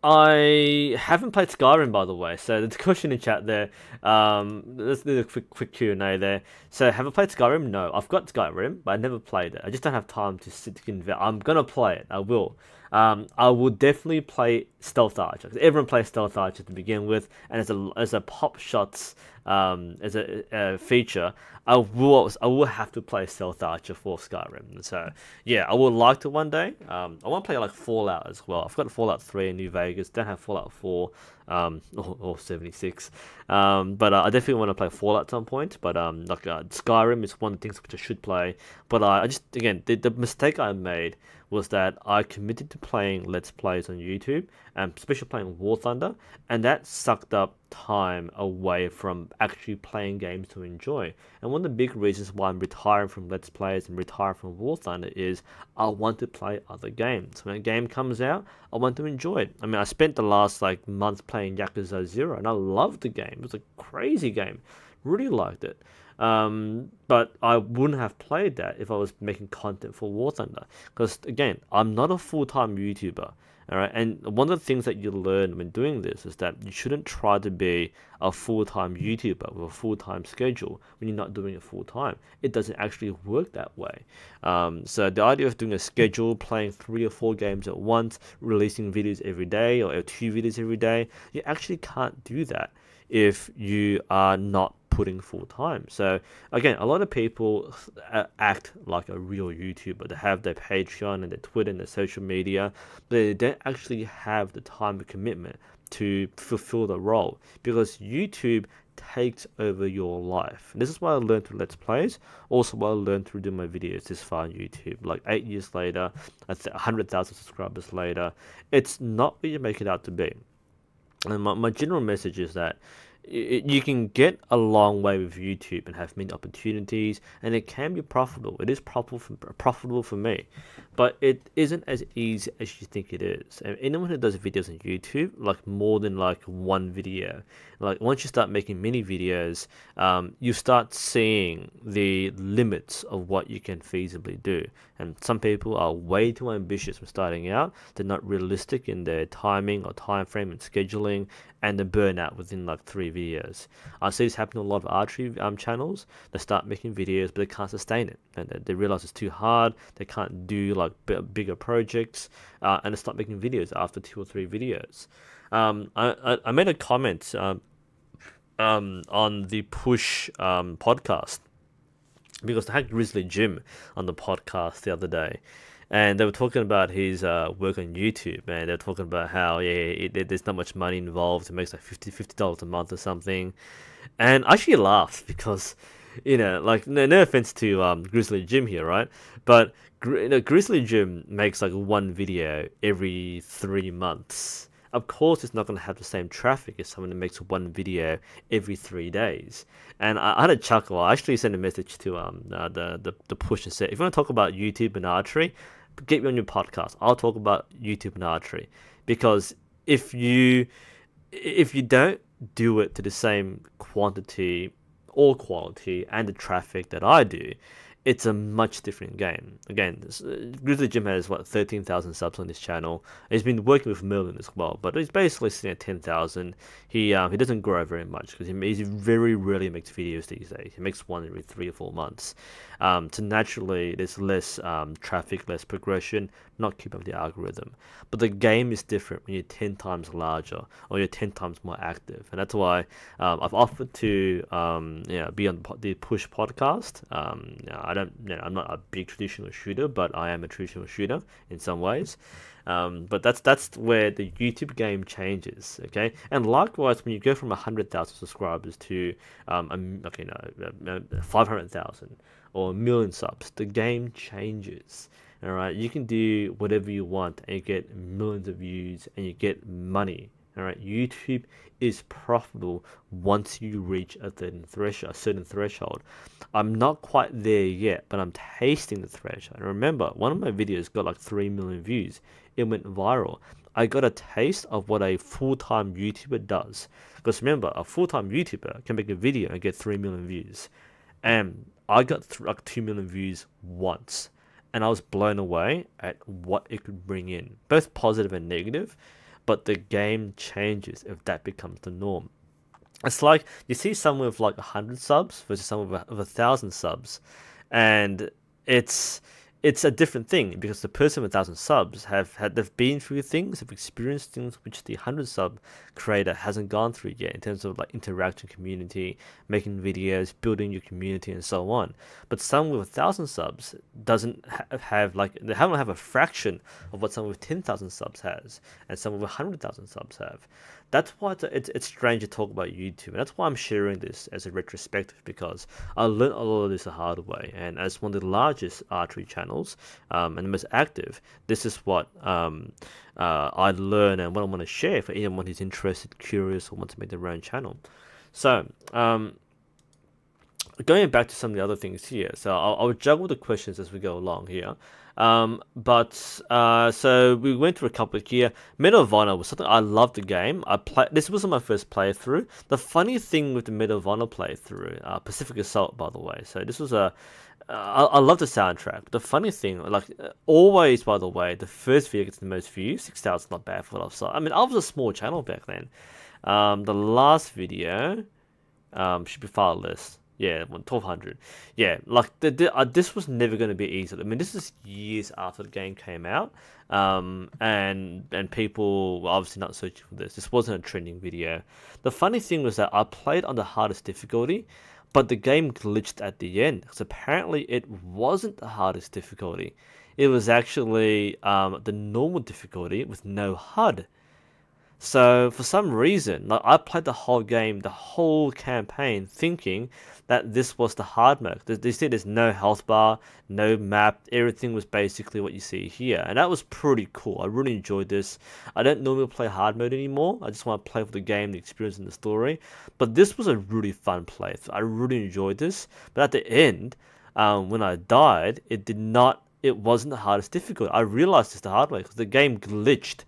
I haven't played Skyrim, by the way, so there's a question in chat there. Let's do a quick Q&A there. So, have I played Skyrim? No, I've got Skyrim, but I never played it. I just don't have time to sit to convert. I'm gonna play it. I will. I will definitely play Stealth Archer, because everyone plays Stealth Archer to begin with, and as a pop shots as a feature, I will have to play Stealth Archer for Skyrim. So yeah, I would like to one day. I want to play like Fallout as well. I've got Fallout 3 in New Vegas. Don't have Fallout 4 or 76. But I definitely want to play Fallout at some point. But Skyrim is one of the things which I should play. But I just, again, the mistake I made was that I committed to playing Let's Plays on YouTube, and especially playing War Thunder, and that sucked up time away from actually playing games to enjoy. And one of the big reasons why I'm retiring from Let's Plays and retiring from War Thunder is I want to play other games. When a game comes out, I want to enjoy it. I mean, I spent the last like month playing Yakuza 0, and I loved the game. It was a crazy game. Really liked it. But I wouldn't have played that if I was making content for War Thunder. Because again, I'm not a full-time YouTuber. Alright, and one of the things that you learn when doing this is that you shouldn't try to be a full-time YouTuber with a full-time schedule when you're not doing it full-time. It doesn't actually work that way. So the idea of doing a schedule, playing 3 or 4 games at once, releasing videos every day or 2 videos every day, you actually can't do that if you are not putting full time. So again, a lot of people act like a real YouTuber. They have their Patreon and their Twitter and their social media, but they don't actually have the time and commitment to fulfill the role, because YouTube takes over your life. And this is what I learned through Let's Plays, also what I learned through doing my videos this far on YouTube. Like 8 years later, 100,000 subscribers later, it's not what you make it out to be. And my general message is that you can get a long way with YouTube and have many opportunities, and it can be profitable. It is profitable for me, but it isn't as easy as you think it is. And anyone who does videos on YouTube, like more than like one video, like once you start making many videos, you start seeing the limits of what you can feasibly do. And some people are way too ambitious when starting out. They're not realistic in their timing or time frame and scheduling, and they burn out within like 3 videos. I see this happen to a lot of archery channels. They start making videos, but they can't sustain it, and they realize it's too hard. They can't do like bigger projects, and they start making videos after 2 or 3 videos. I made a comment on the Push podcast, because I had Grizzly Jim on the podcast the other day, and they were talking about his work on YouTube, and they were talking about how there's not much money involved. It makes like $50 a month or something, and I actually laughed because, like no offense to Grizzly Jim here, right? But Grizzly Jim makes like one video every 3 months. Of course, it's not going to have the same traffic as someone that makes one video every 3 days. And I had a chuckle. I actually sent a message to the Push and said, if you want to talk about YouTube and archery, get me on your podcast. I'll talk about YouTube and archery, because if you don't do it to the same quantity or quality and the traffic that I do, it's a much different game. Again, Grizzly Jim has 13,000 subs on this channel. He's been working with Merlin as well, but he's basically sitting at 10,000. He doesn't grow very much because he very rarely makes videos these days. He makes one every 3 or 4 months. So naturally, there's less traffic, less progression, not keep up the algorithm. But the game is different when you're 10 times larger or you're 10 times more active, and that's why I've offered to be on the Push podcast. I'm not a big traditional shooter, but I am a traditional shooter in some ways. But that's where the YouTube game changes, okay? And likewise, when you go from 100,000 subscribers to 500,000 or 1 million subs, the game changes. All right, you can do whatever you want, and you get millions of views, and you get money. All right, YouTube is profitable once you reach a certain threshold. I'm not quite there yet, but I'm tasting the threshold. And remember, one of my videos got like 3 million views. It went viral. I got a taste of what a full-time YouTuber does. Because remember, a full-time YouTuber can make a video and get 3 million views. And I got like 2 million views once. And I was blown away at what it could bring in, both positive and negative. But the game changes if that becomes the norm. It's like you see someone with like 100 subs versus someone with 1,000 subs, and it's a different thing, because the person with 1,000 subs they've been through things, have experienced things which the 100 sub creator hasn't gone through yet, in terms of like interaction, community, making videos, building your community, and so on. But someone with 1,000 subs doesn't have they haven't have a fraction of what someone with 10,000 subs has, and someone with 100,000 subs have. that's why it's strange to talk about YouTube, and that's why I'm sharing this as a retrospective, because I learned a lot of this the hard way. And as one of the largest archery channels and the most active, this is what I learned and what I want to share for anyone who's interested, curious, or wants to make their own channel. So going back to some of the other things here, so I'll juggle the questions as we go along here. So we went through a couple here. Medal of Honor was something I loved the game. This wasn't my first playthrough. The funny thing with the Medal of Honor playthrough, Pacific Assault, by the way. So this was I love the soundtrack. The funny thing, like always, by the way, the first video gets the most views. 6,000 not bad for what I've saw. I mean, I was a small channel back then. The last video should be far less. Yeah, 1,200. Yeah, like this was never going to be easy. I mean, this is years after the game came out, and people were obviously not searching for this. This wasn't a trending video. The funny thing was that I played on the hardest difficulty, but the game glitched at the end, because apparently it wasn't the hardest difficulty. It was actually the normal difficulty with no HUD. So for some reason, like, I played the whole game, the whole campaign, thinking that this was the hard mode. They said there's no health bar, no map, everything was basically what you see here, and that was pretty cool. I really enjoyed this. I don't normally play hard mode anymore. I just want to play for the game, the experience, and the story. But this was a really fun play. I really enjoyed this. But at the end, when I died, it wasn't the hardest difficulty. I realized it's the hard way because the game glitched.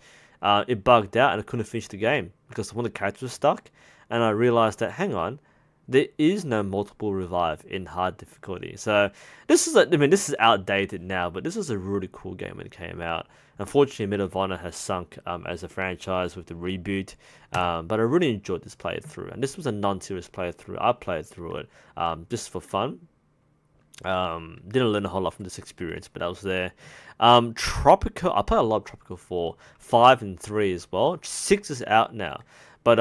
It bugged out and I couldn't finish the game because one of the characters was stuck, and I realized that, hang on, there is no multiple revive in hard difficulty. So this is this is outdated now, but this was a really cool game when it came out. Unfortunately, Medal of Honor has sunk as a franchise with the reboot, but I really enjoyed this playthrough, and this was a non-serious playthrough. I played through it just for fun. Didn't learn a whole lot from this experience, but I was there. Tropico, I played a lot of Tropico 4, 5 and 3 as well. 6 is out now. But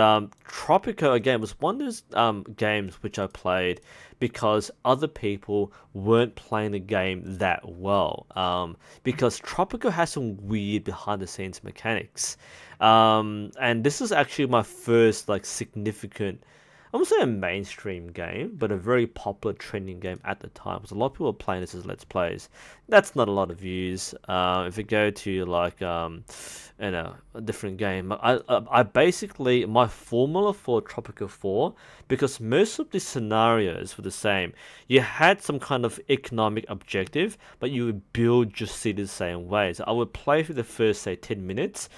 Tropico, again, was one of those games which I played because other people weren't playing the game that well. Because Tropico has some weird behind-the-scenes mechanics. And this is actually my first significant, I wouldn't say a mainstream game, but a very popular trending game at the time. Because a lot of people are playing this as Let's Plays. That's not a lot of views. If you go to a different game, I basically, my formula for Tropico 4, because most of the scenarios were the same. You had some kind of economic objective, but you would build your city the same way. So I would play for the first, say, 10 minutes,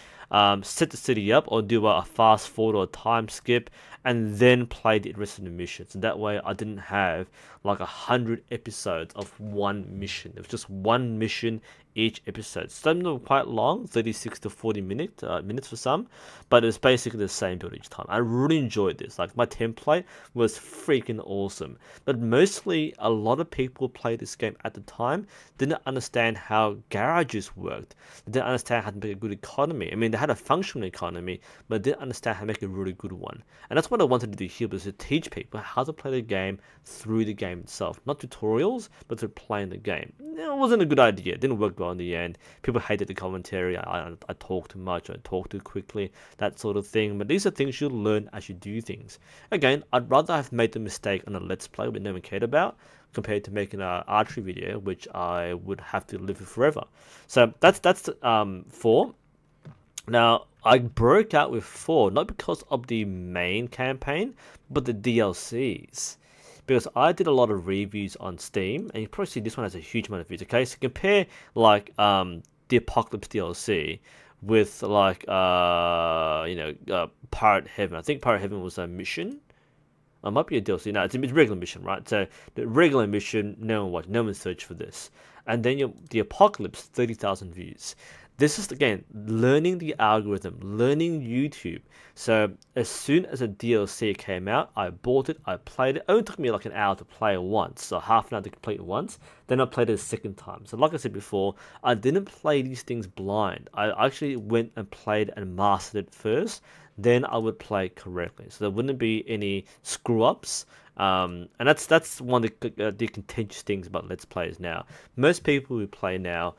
set the city up, or do a fast forward or a time skip, and then play the rest of the missions. And that way I didn't have 100 episodes of one mission. It was just one mission each episode. Some of them were quite long, 36 to 40 minutes for some, but it's basically the same build each time. I really enjoyed this. My template was freaking awesome. But mostly, a lot of people played this game at the time didn't understand how garages worked. They didn't understand how to make a good economy. I mean, they had a functional economy, but they didn't understand how to make a really good one. And that's what I wanted to do here, was to teach people how to play the game through the game itself. Not tutorials, but through playing the game. It wasn't a good idea. It didn't work well in the end. People hated the commentary. I talk too much. I talk too quickly. That sort of thing. But these are things you'll learn as you do things. Again, I'd rather have made the mistake on a Let's Play which no one cared about, compared to making an archery video, which I would have to live with forever. So that's 4. Now, I broke out with 4, not because of the main campaign, but the DLCs. Because I did a lot of reviews on Steam, and you probably see this one has a huge amount of views. Okay, so compare the Apocalypse DLC with Pirate Heaven. I think Pirate Heaven was a mission. It might be a DLC. No, it's a regular mission, right? So the regular mission, no one watched, no one searched for this. And then the Apocalypse, 30,000 views. This is, again, learning the algorithm, learning YouTube. So as soon as a DLC came out, I bought it, I played it. It only took me an hour to play it once, so half an hour to complete it once. Then I played it a second time. So like I said before, I didn't play these things blind. I actually went and played and mastered it first. then I would play correctly. So there wouldn't be any screw ups. And that's one of the contentious things about Let's Plays now. Most people who play now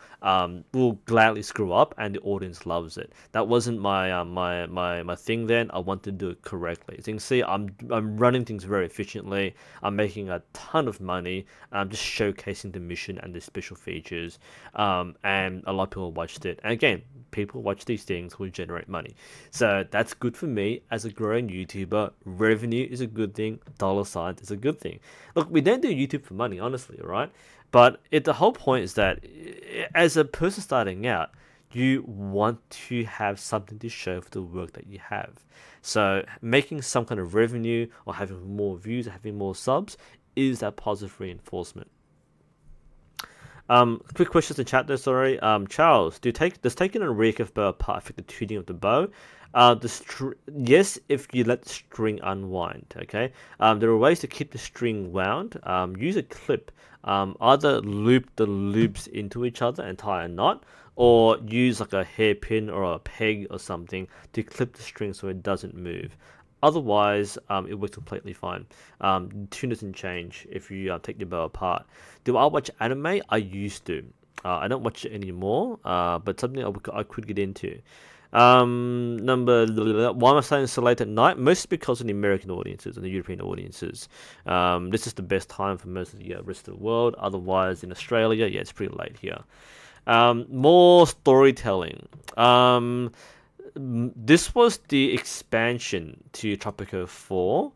will gladly screw up, and the audience loves it. That wasn't my thing then. I want to do it correctly. So you can see I'm running things very efficiently. I'm making a ton of money. I'm just showcasing the mission and the special features. And a lot of people watched it. And again, people watch these things will generate money. So that's good for me as a growing YouTuber. Revenue is a good thing. Dollar signs is a good thing. Look, we don't do YouTube for money, honestly, right? But the whole point is that as a person starting out, you want to have something to show for the work that you have. So making some kind of revenue or having more views, having more subs is that positive reinforcement. Quick questions in chat there, sorry. Charles, does taking a recurve bow apart affect the tuning of the bow? Yes, if you let the string unwind, okay? There are ways to keep the string wound. Use a clip. Either loop the loops into each other and tie a knot, or use like a hairpin or a peg or something to clip the string so it doesn't move. Otherwise, it works completely fine. Tune doesn't change if you take your bow apart. Do I watch anime? I used to. I don't watch it anymore, but something I could get into. Why am I saying so late at night? Mostly because of the American audiences and the European audiences. This is the best time for most of the rest of the world. Otherwise, in Australia, yeah, it's pretty late here. More storytelling. This was the expansion to Tropico 4.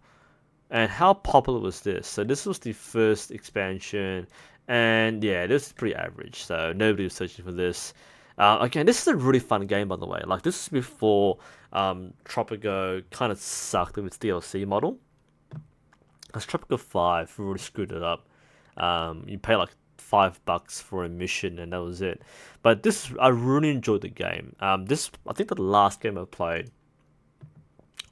And how popular was this? So this was the first expansion. And yeah, this is pretty average. So nobody was searching for this. Again, this is a really fun game, by the way. Like, this is before Tropico kind of sucked with its DLC model. Because Tropico 5 really screwed it up. You pay like $5 for a mission, and that was it. But I really enjoyed the game. I think the last game I played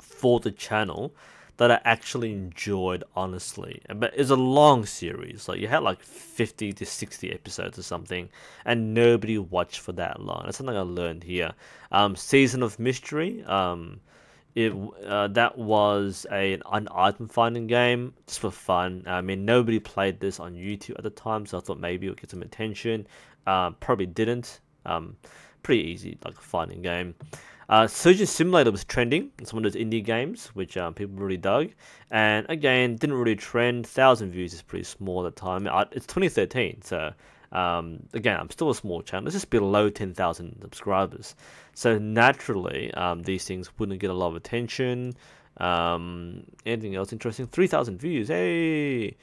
for the channel that I actually enjoyed, honestly. But it's a long series. Like, you had like 50 to 60 episodes or something, and nobody watched for that long. That's something I learned here. Season of Mystery. That was an item finding game just for fun. I mean, nobody played this on YouTube at the time, so I thought maybe it would get some attention. Probably didn't. Pretty easy, like a finding game. Surgeon Simulator was trending. It's one of those indie games which people really dug, and again, didn't really trend. 1,000 views is pretty small at the time. It's 2013, so again, I'm still a small channel. It's just below 10,000 subscribers. So naturally, these things wouldn't get a lot of attention. Anything else interesting? 3,000 views. Hey!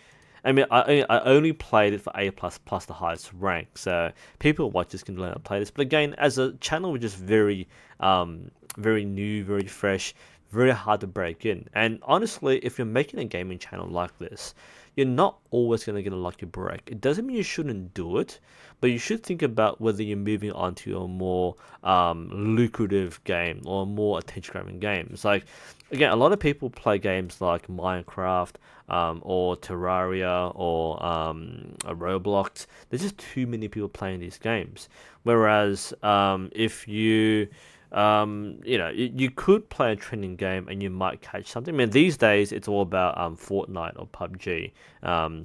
I mean, I only played it for A++ the highest rank. So people who watch this can learn how to play this. But again, as a channel, we're just very new, very fresh, very hard to break in. And honestly, if you're making a gaming channel like this, you're not always going to get a lucky break. It doesn't mean you shouldn't do it, but you should think about whether you're moving on to a more lucrative game or a more attention-grabbing game. It's like, again, a lot of people play games like Minecraft or Terraria or Roblox. There's just too many people playing these games. Whereas if you you could play a trending game and you might catch something. I mean, these days it's all about Fortnite or PUBG.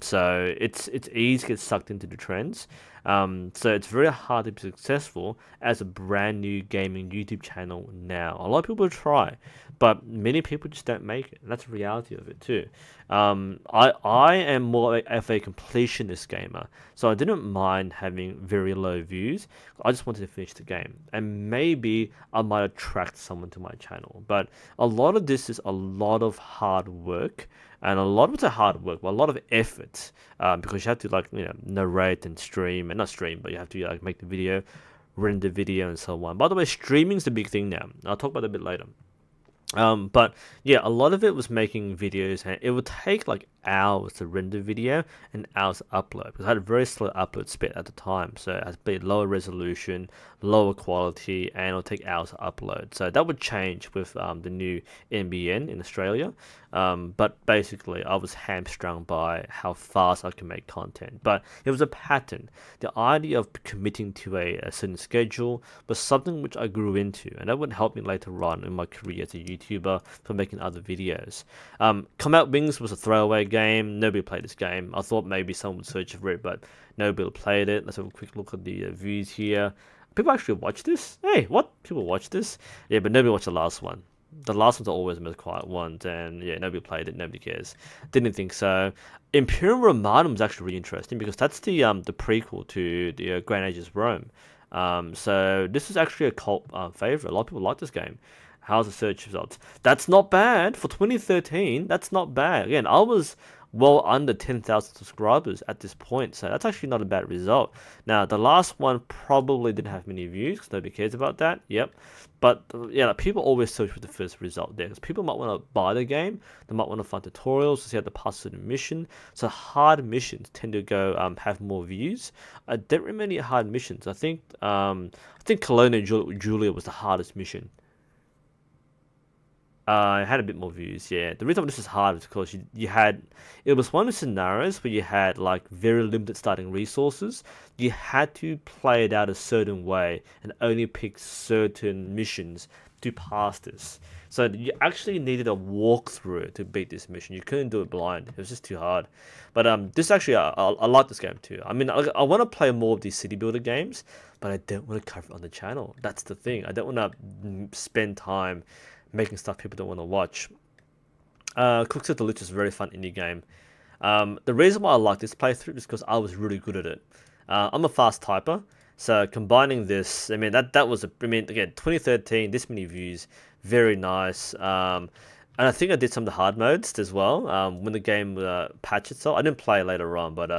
So it's easy to get sucked into the trends. So it's very hard to be successful as a brand new gaming YouTube channel now. A lot of people try, but many people just don't make it. And that's the reality of it too. I am more of a completionist gamer, so I didn't mind having very low views. I just wanted to finish the game, and maybe I might attract someone to my channel. But a lot of this is a lot of hard work, and a lot of it's a hard work, but a lot of effort, because you have to narrate and stream, and not stream, but you have to make the video, render the video, and so on. By the way, streaming is the big thing now. I'll talk about that a bit later. But yeah, a lot of it was making videos, and it would take like hours to render video and hours to upload, because I had a very slow upload speed at the time, so it has to be lower resolution, lower quality, and it'll take hours to upload. So that would change with the new NBN in Australia. But basically, I was hamstrung by how fast I can make content. But it was a pattern. The idea of committing to a certain schedule was something which I grew into, and that would help me later on in my career as a YouTuber for making other videos. Come Out Wings was a throwaway game. Nobody played this game. I thought maybe someone would search for it, but nobody played it. Let's have a quick look at the views here. People actually watch this? Hey, what? People watch this? Yeah, but nobody watched the last one. The last ones are always the most quiet ones, and yeah, nobody played it, nobody cares. Didn't think so. Imperium Romanum is actually really interesting because that's the prequel to the Grand Ages Rome. So this is actually a cult favorite. A lot of people like this game. How's the search results? That's not bad for 2013. That's not bad. Again, I was well under 10,000 subscribers at this point, so that's actually not a bad result. Now, the last one probably didn't have many views because nobody cares about that. Yep. But yeah, like, people always search for the first result there because people might want to buy the game. They might want to find tutorials to see how to pass a mission. So hard missions tend to go have more views. I don't remember any hard missions. I think Colonial Julia was the hardest mission. It had a bit more views, yeah. The reason why this is hard is because it was one of the scenarios where you had like very limited starting resources. You had to play it out a certain way and only pick certain missions to pass this. So you actually needed a walkthrough to beat this mission. You couldn't do it blind. It was just too hard. But this actually, I like this game too. I mean, I want to play more of these city builder games, but I don't want to cover it on the channel. That's the thing. I don't want to spend time making stuff people don't want to watch. Cooks of the Lich is a very fun indie game. The reason why I like this playthrough is because I was really good at it. I'm a fast typer, so combining this, I mean, that was again, 2013, this many views, very nice. And I think I did some of the hard modes as well, when the game patched itself. I didn't play later on, but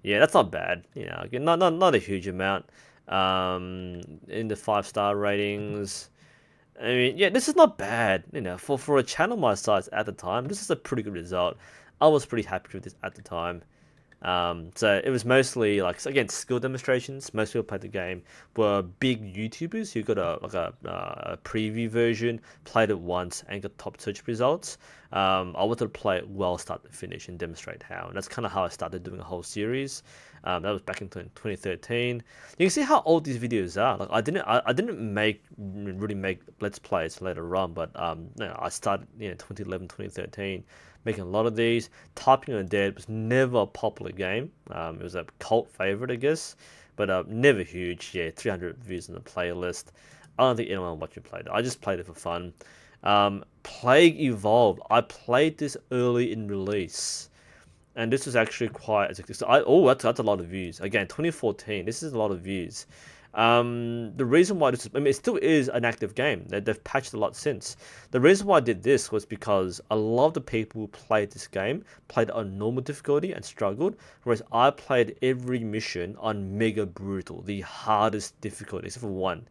yeah, that's not bad. You know, again, not a huge amount. In the 5-star ratings, I mean, yeah, this is not bad, you know, for a channel my size at the time. This is a pretty good result. I was pretty happy with this at the time. So it was mostly like, again, skill demonstrations. Most people played the game were big YouTubers who got a preview version, played it once, and got top search results. I wanted to play it well, start to finish, and demonstrate how. And that's kind of how I started doing a whole series. That was back in 2013. You can see how old these videos are. Like I didn't really make Let's Plays later on, but I started 2011, 2013. Making a lot of these. Typing Undead was never a popular game. It was a cult favorite, I guess, but never huge. Yeah, 300 views on the playlist. I don't think anyone watching played it. I just played it for fun. Plague Evolved. I played this early in release, and this was actually quite. That's a lot of views. Again, 2014. This is a lot of views. The reason why this is, I mean, it still is an active game. They've patched a lot since. The reason why I did this was because a lot of the people who played this game played on normal difficulty and struggled, whereas I played every mission on Mega Brutal, the hardest difficulty, except for one.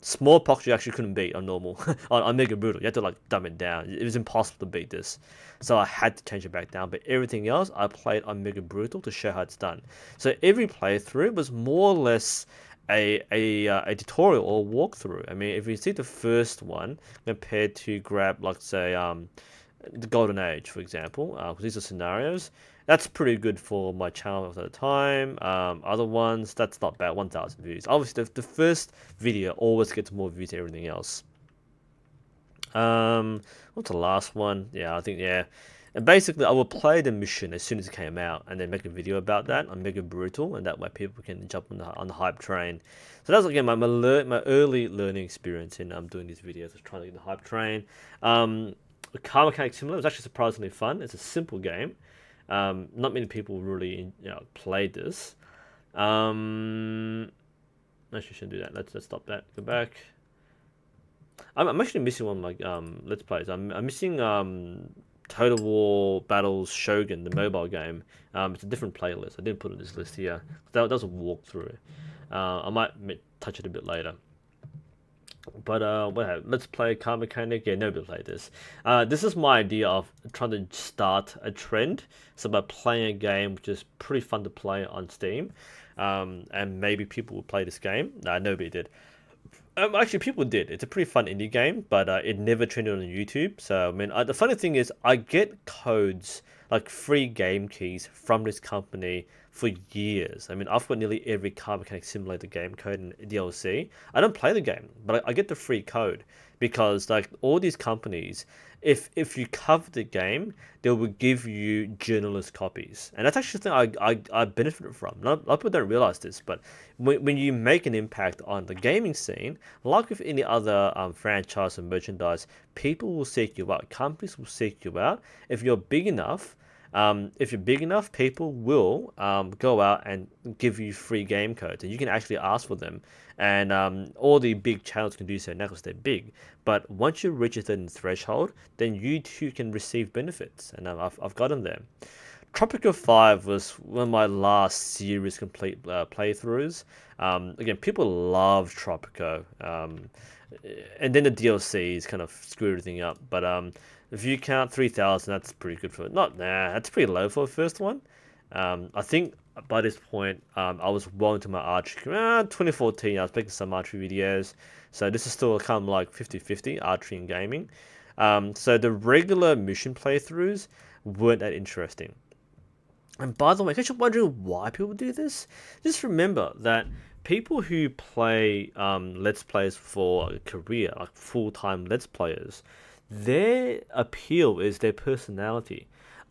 Smallpox you actually couldn't beat on normal. on Mega Brutal, you had to like dumb it down. It was impossible to beat this, so I had to change it back down. But everything else I played on Mega Brutal to show how it's done. So every playthrough was more or less a tutorial or walkthrough. I mean, if you see the first one compared to grab, like, say, the Golden Age, for example, because these are scenarios, that's pretty good for my channel at the time. Other ones, that's not bad, 1,000 views. Obviously, the first video always gets more views than everything else. What's the last one? Yeah, I think, yeah. And basically, I will play the mission as soon as it came out, and then make a video about that on Mega Brutal, and that way people can jump on the hype train. So that was again my early learning experience in doing these videos, was trying to get the hype train. Car Mechanic Simulator was actually surprisingly fun. It's a simple game. Not many people really played this. Actually, shouldn't do that. Let's stop that. Go back. I'm actually missing one of my Let's Plays. I'm missing Total War Battles Shogun, the mobile game. It's a different playlist. I didn't put it in this list here. That was a walkthrough. I might touch it a bit later. But let's play car mechanic. Yeah, nobody played this. This is my idea of trying to start a trend. So by playing a game which is pretty fun to play on Steam, and maybe people will play this game. Nah, nobody did. Actually, people did. It's a pretty fun indie game, but it never trended on YouTube. So, I mean, the funny thing is, I get codes, like free game keys from this company for years. I mean, I've got nearly every car mechanic simulator game code in DLC. I don't play the game, but I get the free code because, like, all these companies, if you cover the game, they will give you journalist copies, and that's actually something I benefited from. A lot of people don't realize this, but when you make an impact on the gaming scene, like with any other franchise and merchandise, people will seek you out. Companies will seek you out if you're big enough. If you're big enough, people will go out and give you free game codes, and you can actually ask for them. And all the big channels can do so now because they're big. But once you reach a certain threshold, then you too can receive benefits, and I've got them there. Tropico 5 was one of my last serious complete playthroughs. Again, people love Tropico. And then the DLCs kind of screw everything up. But if you count 3,000, that's pretty good for it. That's pretty low for a first one. I think by this point, I was well into my archery. 2014, I was making some archery videos. So this is still kind of like 50-50, archery and gaming. So the regular mission playthroughs weren't that interesting. And by the way, in case you're wondering why people do this, just remember that people who play Let's Plays for a career, like full-time Let's Players, their appeal is their personality.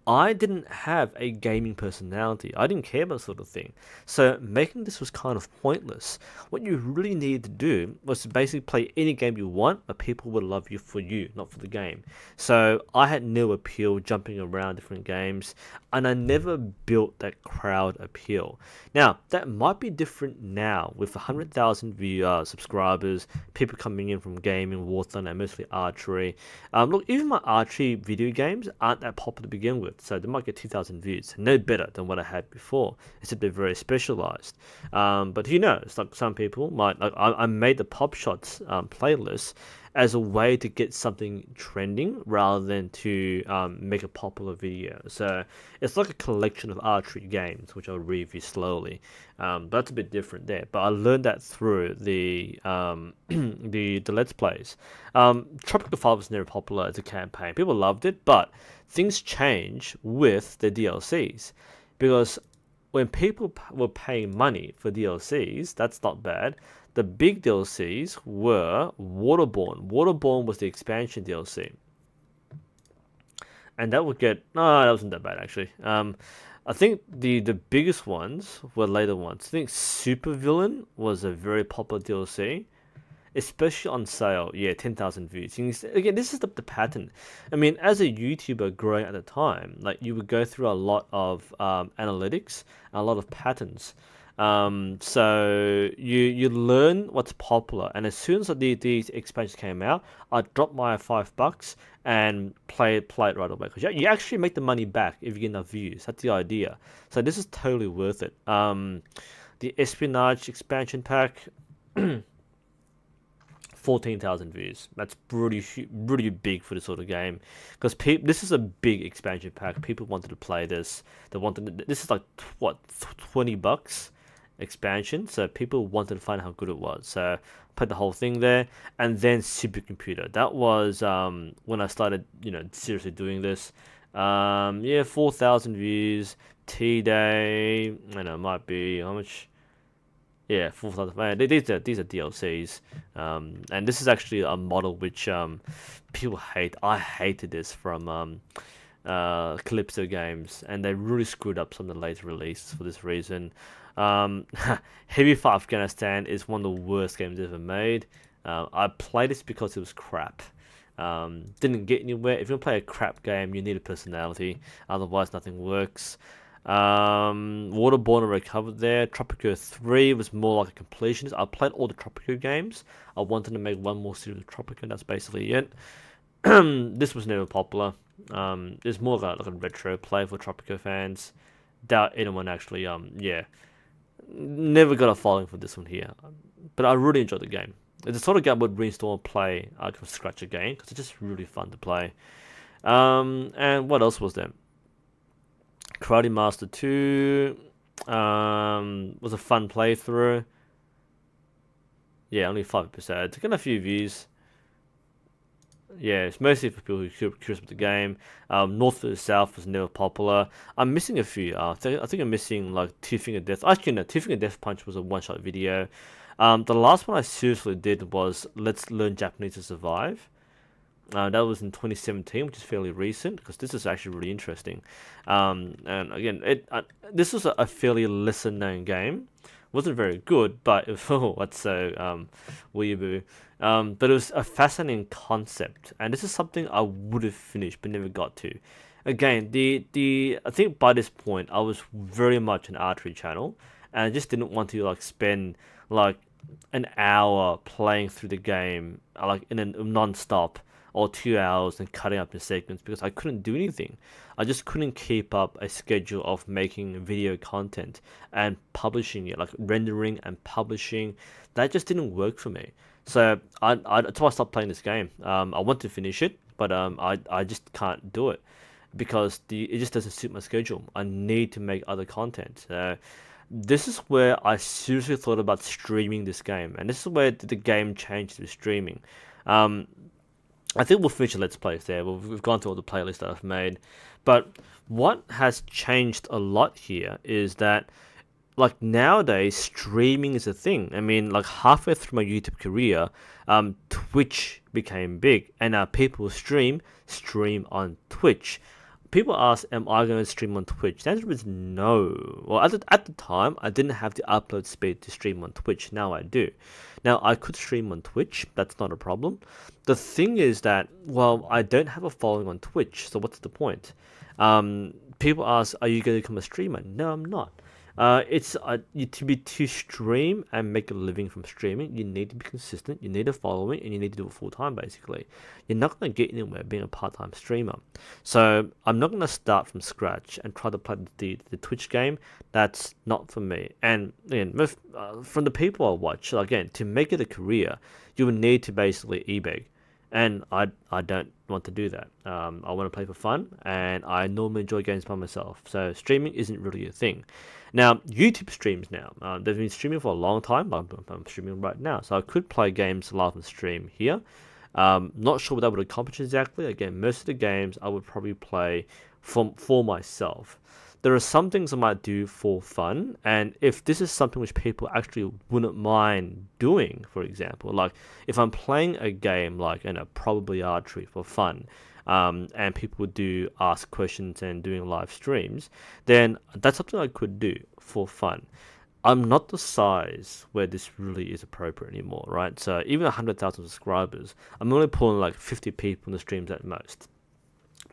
I didn't have a gaming personality. I didn't care about that sort of thing. So making this was kind of pointless. What you really needed to do was to basically play any game you want, but people would love you for you, not for the game. So I had no appeal jumping around different games, and I never built that crowd appeal. Now, that might be different now with 100,000 subscribers, people coming in from gaming, Warzone, and mostly archery. Look, even my archery video games aren't that popular to begin with. So they might get 2,000 views, no better than what I had before, except they're very specialized. But who knows? Like some people might. Like I made the Pop Shots playlist as a way to get something trending rather than to make a popular video. So it's like a collection of archery games, which I'll review slowly. But that's a bit different there. But I learned that through the the Let's Plays. Tropical 5 was never popular as a campaign. People loved it, but things change with the DLCs, because when people were paying money for DLCs, that's not bad. The big DLCs were Waterborne. Waterborne was the expansion DLC, and that would get that wasn't that bad actually. I think the biggest ones were later ones. I think Supervillain was a very popular DLC, especially on sale. Yeah, 10,000 views. Again, this is the pattern. I mean, as a YouTuber growing at the time, like you would go through a lot of analytics, and a lot of patterns. So you learn what's popular, and as soon as these expansions came out, I dropped my $5 and play it right away, because you actually make the money back if you get enough views. That's the idea. So this is totally worth it. The Espionage expansion pack. 14,000 views. That's pretty big for this sort of game, because this is a big expansion pack. People wanted to play this. This is like what, $20 expansion. So people wanted to find out how good it was. So I played the whole thing there, and then Supercomputer. That was when I started, seriously doing this. Yeah, 4,000 views. T-Day. It might be how much. Yeah, 4,000. These are DLCs, and this is actually a model which people hate. I hated this from Calypso Games, and they really screwed up some of the later releases for this reason. Heavy Fight Afghanistan is one of the worst games ever made. I played this because it was crap. Didn't get anywhere. If you play a crap game, you need a personality. Otherwise, nothing works. Waterborne already covered there. Tropico 3 was more like a completionist. I played all the Tropico games. I wanted to make one more series of Tropico, and that's basically it. This was never popular. It's more like a retro play for Tropico fans. Doubt anyone actually, never got a following for this one here. But I really enjoyed the game. It's the sort of game I would reinstall and play from scratch again because it's just really fun to play. And what else was there? Karate Master 2 was a fun playthrough. Yeah, only 5%. It's got a few views. Yeah, it's mostly for people who are curious about the game. North vs South was never popular. I'm missing a few. I think I'm missing like Two Finger Death. Actually, no, Two Finger Death Punch was a one-shot video. The last one I seriously did was Let's Learn Japanese to Survive. That was in 2017, which is fairly recent because this is actually really interesting. And again, this was a fairly lesser-known game. Wasn't very good, but it was, what's so weeaboo. But it was a fascinating concept, and this is something I would have finished but never got to. Again, I think by this point I was very much an archery channel, and I just didn't want to like spend like an hour playing through the game like in a non-stop or 2 hours and cutting up in sequence because I couldn't do anything. I just couldn't keep up a schedule of making video content and publishing it, like rendering and publishing. That just didn't work for me. So that's why I stopped playing this game. I want to finish it, but I just can't do it because it just doesn't suit my schedule. I need to make other content. This is where I seriously thought about streaming this game, and this is where the game changed to streaming. I think we'll finish the Let's Plays there. We've gone through all the playlists that I've made. But what has changed a lot here is that, like, nowadays, streaming is a thing. I mean, like, halfway through my YouTube career, Twitch became big. And now people stream on Twitch. People ask, am I going to stream on Twitch? The answer is no. Well, at the time, I didn't have the upload speed to stream on Twitch. Now I do. Now, I could stream on Twitch. That's not a problem. The thing is that, well, I don't have a following on Twitch, so what's the point? People ask, are you going to become a streamer? No, I'm not. To stream and make a living from streaming, you need to be consistent, you need a following, and you need to do it full time. Basically, you're not going to get anywhere being a part-time streamer. So I'm not going to start from scratch and try to play the Twitch game. That's not for me. And again, from the people I watch, again, to make it a career, you would need to basically e-beg. And I don't want to do that. I want to play for fun, and I normally enjoy games by myself. So streaming isn't really a thing. Now, YouTube streams now. They've been streaming for a long time. I'm streaming right now. So I could play games live on stream here. Not sure what that would accomplish exactly. Again, most of the games I would probably play for myself. There are some things I might do for fun, and if this is something which people actually wouldn't mind doing, for example, like if I'm playing a game like, probably archery for fun, and people would ask questions and doing live streams, then that's something I could do for fun. I'm not the size where this really is appropriate anymore, right? So even 100,000 subscribers, I'm only pulling like 50 people in the streams at most.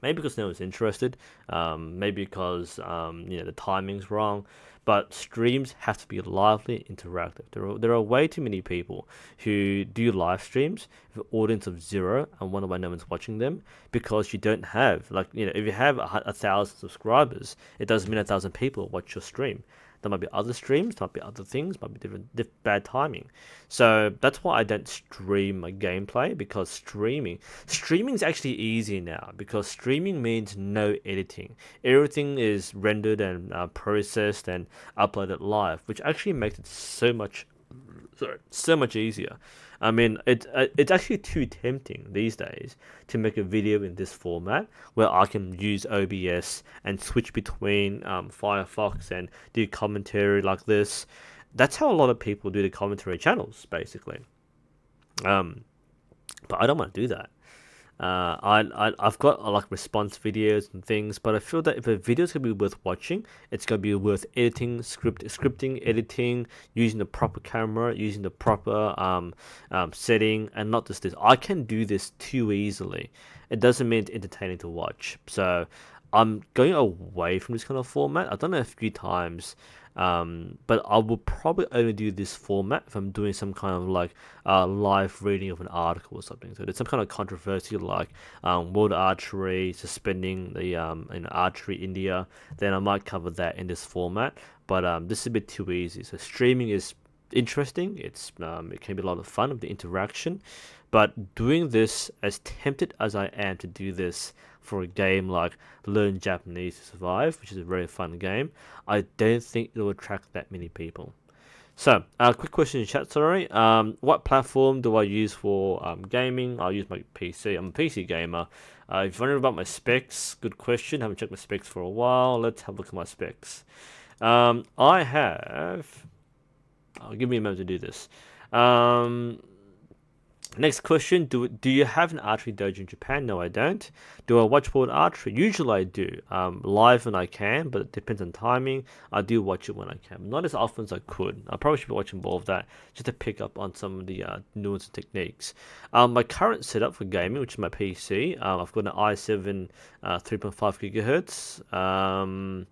Maybe because no one's interested, maybe because the timing's wrong, but streams have to be lively, interactive. There are way too many people who do live streams with an audience of 0 and wonder why no one's watching them because you don't have, if you have 1,000 subscribers, it doesn't mean 1,000 people watch your stream. There might be other streams, there might be other things, might be different bad timing. So that's why I don't stream my gameplay, because streaming is actually easy now, because streaming means no editing. Everything is rendered and processed and uploaded live, which actually makes it so much easier. I mean, it's actually too tempting these days to make a video in this format where I can use OBS and switch between Firefox and do commentary like this. That's how a lot of people do the commentary channels, basically. But I don't want to do that. I've got response videos and things, but I feel that if a video is gonna be worth watching, it's gonna be worth editing, scripting, editing, using the proper camera, using the proper setting, and not just this. I can do this too easily. It doesn't mean it's entertaining to watch. So I'm going away from this kind of format. I've done it a few times. But I will probably only do this format if I'm doing some kind of live reading of an article or something. So there's some kind of controversy like world archery suspending the archery India, then I might cover that in this format. But this is a bit too easy. So streaming is interesting. It can be a lot of fun with the interaction, but doing this, as tempted as I am to do this for a game like Learn Japanese to Survive, which is a very fun game, I don't think it will attract that many people. So, quick question in chat, sorry. What platform do I use for gaming? I use my PC. I'm a PC gamer. If you're wondering about my specs, good question. Haven't checked my specs for a while. Let's have a look at my specs. I have... Oh, give me a moment to do this. Next question, do you have an archery dojo in Japan? No, I don't. Do I watch board archery? Usually I do. Live when I can, but it depends on timing. I do watch it when I can. Not as often as I could. I probably should be watching more of that just to pick up on some of the nuance and techniques. My current setup for gaming, which is my PC, I've got an i7 3.5 gigahertz.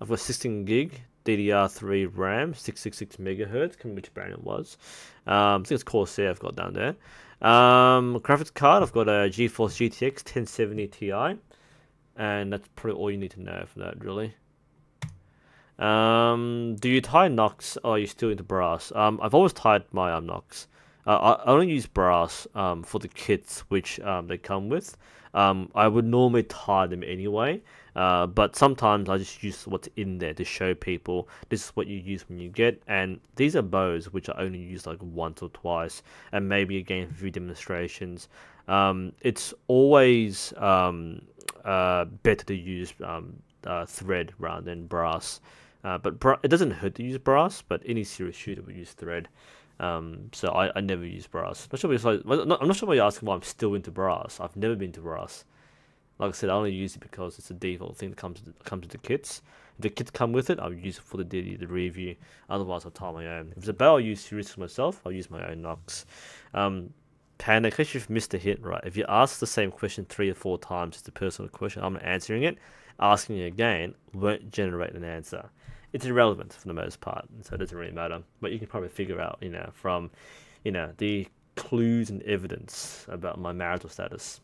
I've got 16 gig DDR3 RAM, 666 megahertz. Can't remember which brand it was. I think it's Corsair I've got down there. Graphics card, I've got a GeForce GTX 1070 Ti, and that's probably all you need to know for that, really. Do you tie Nox, or are you still into brass? I've always tied my Nox. I only use brass for the kits which they come with. I would normally tie them anyway, but sometimes I just use what's in there to show people this is what you use when you get. And these are bows which I only use like once or twice, and maybe again for a few demonstrations. It's always better to use thread rather than brass. But it doesn't hurt to use brass, but any serious shooter would use thread. So I never use brass. I'm not sure why you're asking why I'm still into brass. I've never been to brass. Like I said, I only use it because it's a default thing that comes with the kits. If the kits come with it, I'll use it for the review. Otherwise, I'll tie my own. If it's a bow I use seriously myself, I'll use my own Nox. Panda, in case you've missed a hit, right? If you ask the same question 3 or 4 times, it's a personal question, I'm not answering it. Asking it again won't generate an answer. It's irrelevant for the most part, so it doesn't really matter. But you can probably figure out, from, the clues and evidence about my marital status.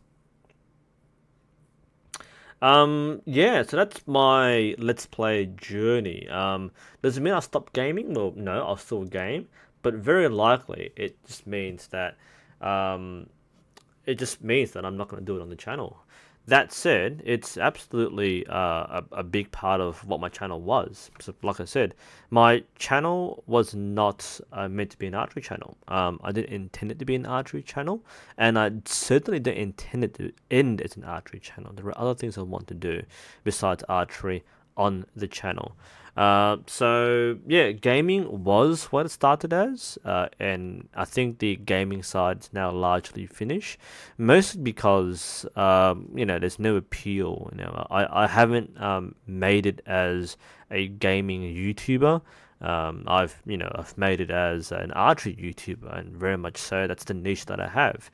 Yeah, so that's my Let's Play journey. Does it mean I'll stop gaming? Well, no, I'll still game, but very likely it just means that, I'm not going to do it on the channel. That said, it's absolutely a big part of what my channel was. So, like I said, my channel was not meant to be an archery channel. I didn't intend it to be an archery channel, and I certainly didn't intend it to end as an archery channel. There are other things I want to do besides archery on the channel. So yeah, gaming was what it started as, and I think the gaming side is now largely finished, mostly because there's no appeal. I haven't made it as a gaming YouTuber. I've made it as an archery YouTuber, and very much so that's the niche that I have.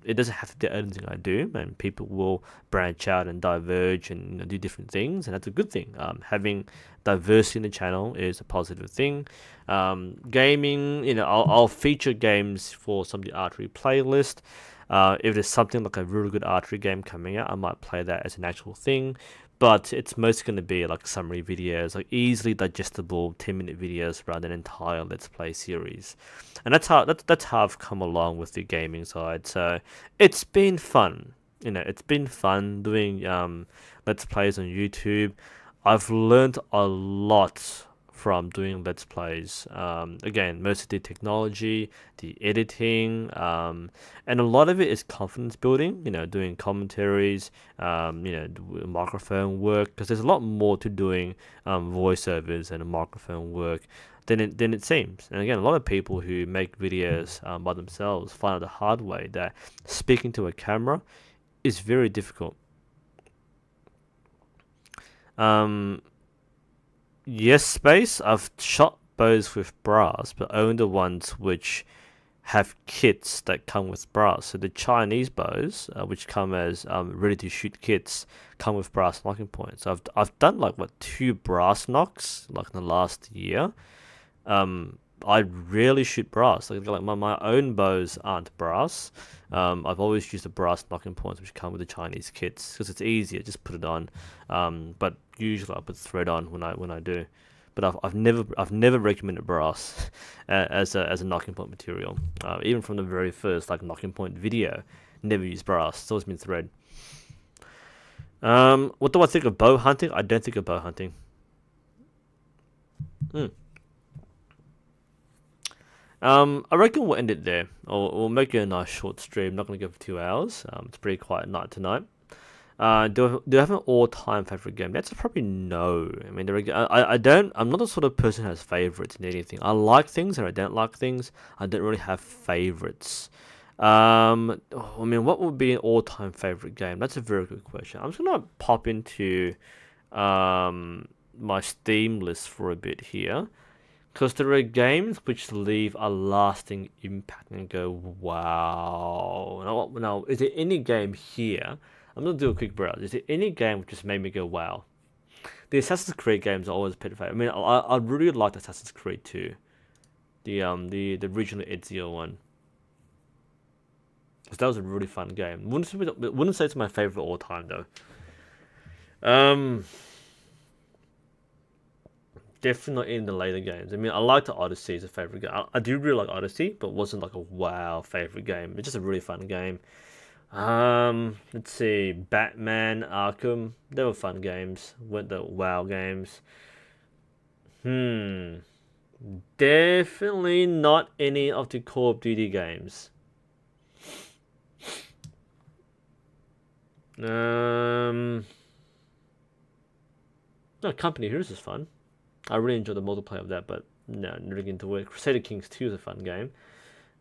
It doesn't have to be the only thing I do, and people will branch out and diverge and do different things, and that's a good thing. Having diversity in the channel is a positive thing. Gaming, I'll feature games for some of the archery playlist. If there's something like a really good archery game coming out, I might play that as an actual thing. But it's mostly going to be like summary videos, like easily digestible 10-minute videos rather than an entire Let's Play series. And that's how I've come along with the gaming side. So it's been fun. It's been fun doing Let's Plays on YouTube. I've learned a lot from doing Let's Plays. Again, most of the technology, the editing, and a lot of it is confidence building, doing commentaries, microphone work, because there's a lot more to doing voiceovers and microphone work than it seems. And again, a lot of people who make videos by themselves find out the hard way that speaking to a camera is very difficult. Yes, Space, I've shot bows with brass, but only the ones which have kits that come with brass. So the Chinese bows, which come as ready-to-shoot kits, come with brass knocking points. So I've done like 2 brass knocks like in the last year. I rarely shoot brass. Like my own bows aren't brass. I've always used the brass knocking points which come with the Chinese kits because it's easier. Just put it on. But usually I put thread on when I do. but I've never recommended brass as a knocking point material. Even from the very first like knocking point video, never used brass. It's always been thread. What do I think of bow hunting? I don't think of bow hunting. I reckon we'll end it there. We'll make it a nice short stream. Not gonna go for 2 hours. It's a pretty quiet night tonight. Do I have an all-time favorite game? That's probably no. I mean, I don't. I'm not the sort of person who has favorites in anything. I like things and I don't like things. I don't really have favorites. I mean, what would be an all-time favorite game? That's a very good question. I'm just gonna pop into my Steam list for a bit here, because there are games which leave a lasting impact and go, wow. Now, is there any game here? I'm gonna do a quick browse. Is there any game which just made me go, wow? The Assassin's Creed games are always a pet favorite. I mean, I really liked Assassin's Creed 2, the original Ezio one. Because that was a really fun game. Wouldn't say it's my favorite all time though. Definitely in the later games. I mean, I like the Odyssey as a favorite game. I do really like Odyssey, but it wasn't like a wow favorite game. It's just a really fun game. Let's see, Batman, Arkham. They were fun games. Weren't the wow games. Definitely not any of the Call of Duty games. No, Company Heroes is fun. I really enjoyed the multiplayer of that, but no, never get into it. Crusader Kings 2 is a fun game.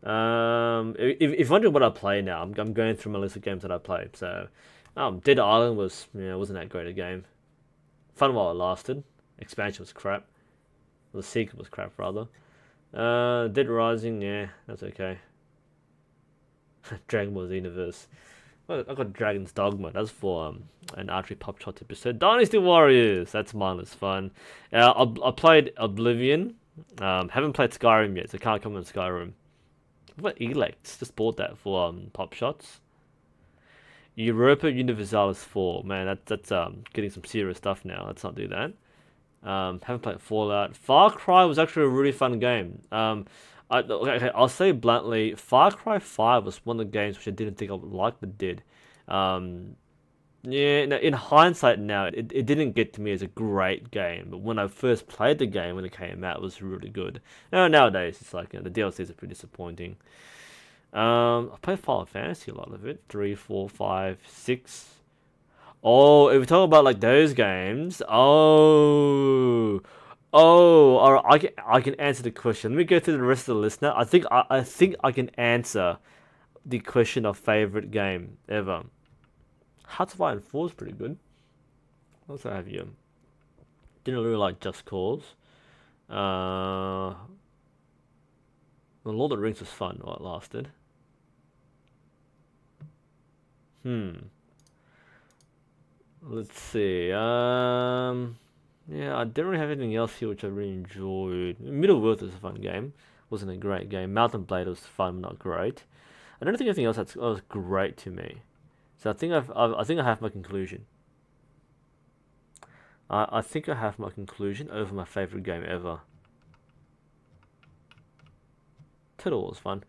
If you're wondering what I play now, I'm going through my list of games that I played. So, Dead Island wasn't that great a game. Fun while it lasted. Expansion was crap. Well, the sequel was crap rather. Dead Rising, yeah, that's okay. Dragon Ball Xenoverse. Well, I got Dragon's Dogma. That's for an archery pop shot episode. Dynasty Warriors. That's mindless fun. I played Oblivion. Haven't played Skyrim yet, so can't come on Skyrim. What Elex? Just bought that for pop shots. Europa Universalis 4. Man, that's getting some serious stuff now. Let's not do that. Haven't played Fallout. Far Cry was actually a really fun game. Okay, I'll say bluntly, Far Cry 5 was one of the games which I didn't think I would like, but did. Yeah, in hindsight now, it didn't get to me as a great game, but when I first played the game, when it came out, it was really good. Nowadays, it's like, the DLCs are pretty disappointing. I played Final Fantasy, a lot of it. 3, 4, 5, 6. Oh, if we talk about like those games, all right, I can answer the question. Let me go through the rest of the list now. I think I can answer the question of favorite game ever. Hearts of Iron 4 is pretty good. What else I have here? Didn't really like Just Cause. The Lord of the Rings was fun while it lasted. Let's see. Yeah, I don't really have anything else here which I really enjoyed. Middle-earth was a fun game. Wasn't a great game. Mountain Blade was fun, but not great. I don't think anything else that was great to me. So I think I have my conclusion. I think I have my conclusion over my favorite game ever. Total was fun.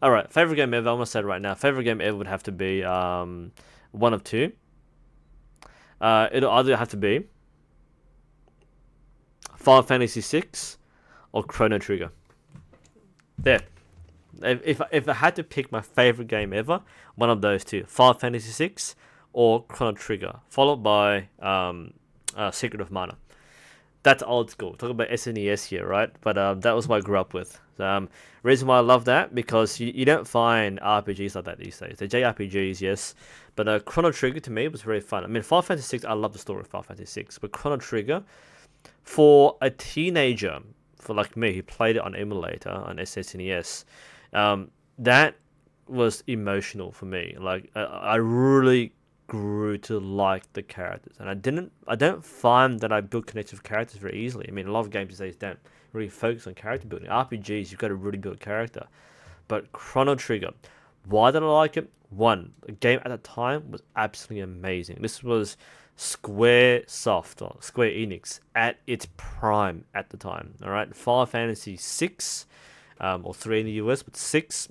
All right, favorite game ever. I'm gonna say it right now. Favorite game ever would have to be one of two. It'll either have to be Final Fantasy VI or Chrono Trigger. There. If I had to pick my favorite game ever, one of those two, Final Fantasy VI or Chrono Trigger, followed by Secret of Mana. That's old school. Talk about SNES here, right? But that was what I grew up with. Reason why I love that, because you don't find RPGs like that these days. They're JRPGs, yes, but Chrono Trigger to me was very fun. I mean, Final Fantasy VI, I love the story of Final Fantasy VI, but Chrono Trigger, for a teenager, for like me, who played it on emulator on SNES, that was emotional for me. Like I really grew to like the characters, and I don't find that I build connections with characters very easily. I mean, a lot of games these days don't really focus on character building. RPGs, you've got to really build a character. But Chrono Trigger, why did I like it? One, the game at the time was absolutely amazing. This was Square Square Enix at its prime at the time. All right, Final Fantasy 6, or 3 in the US, but 6.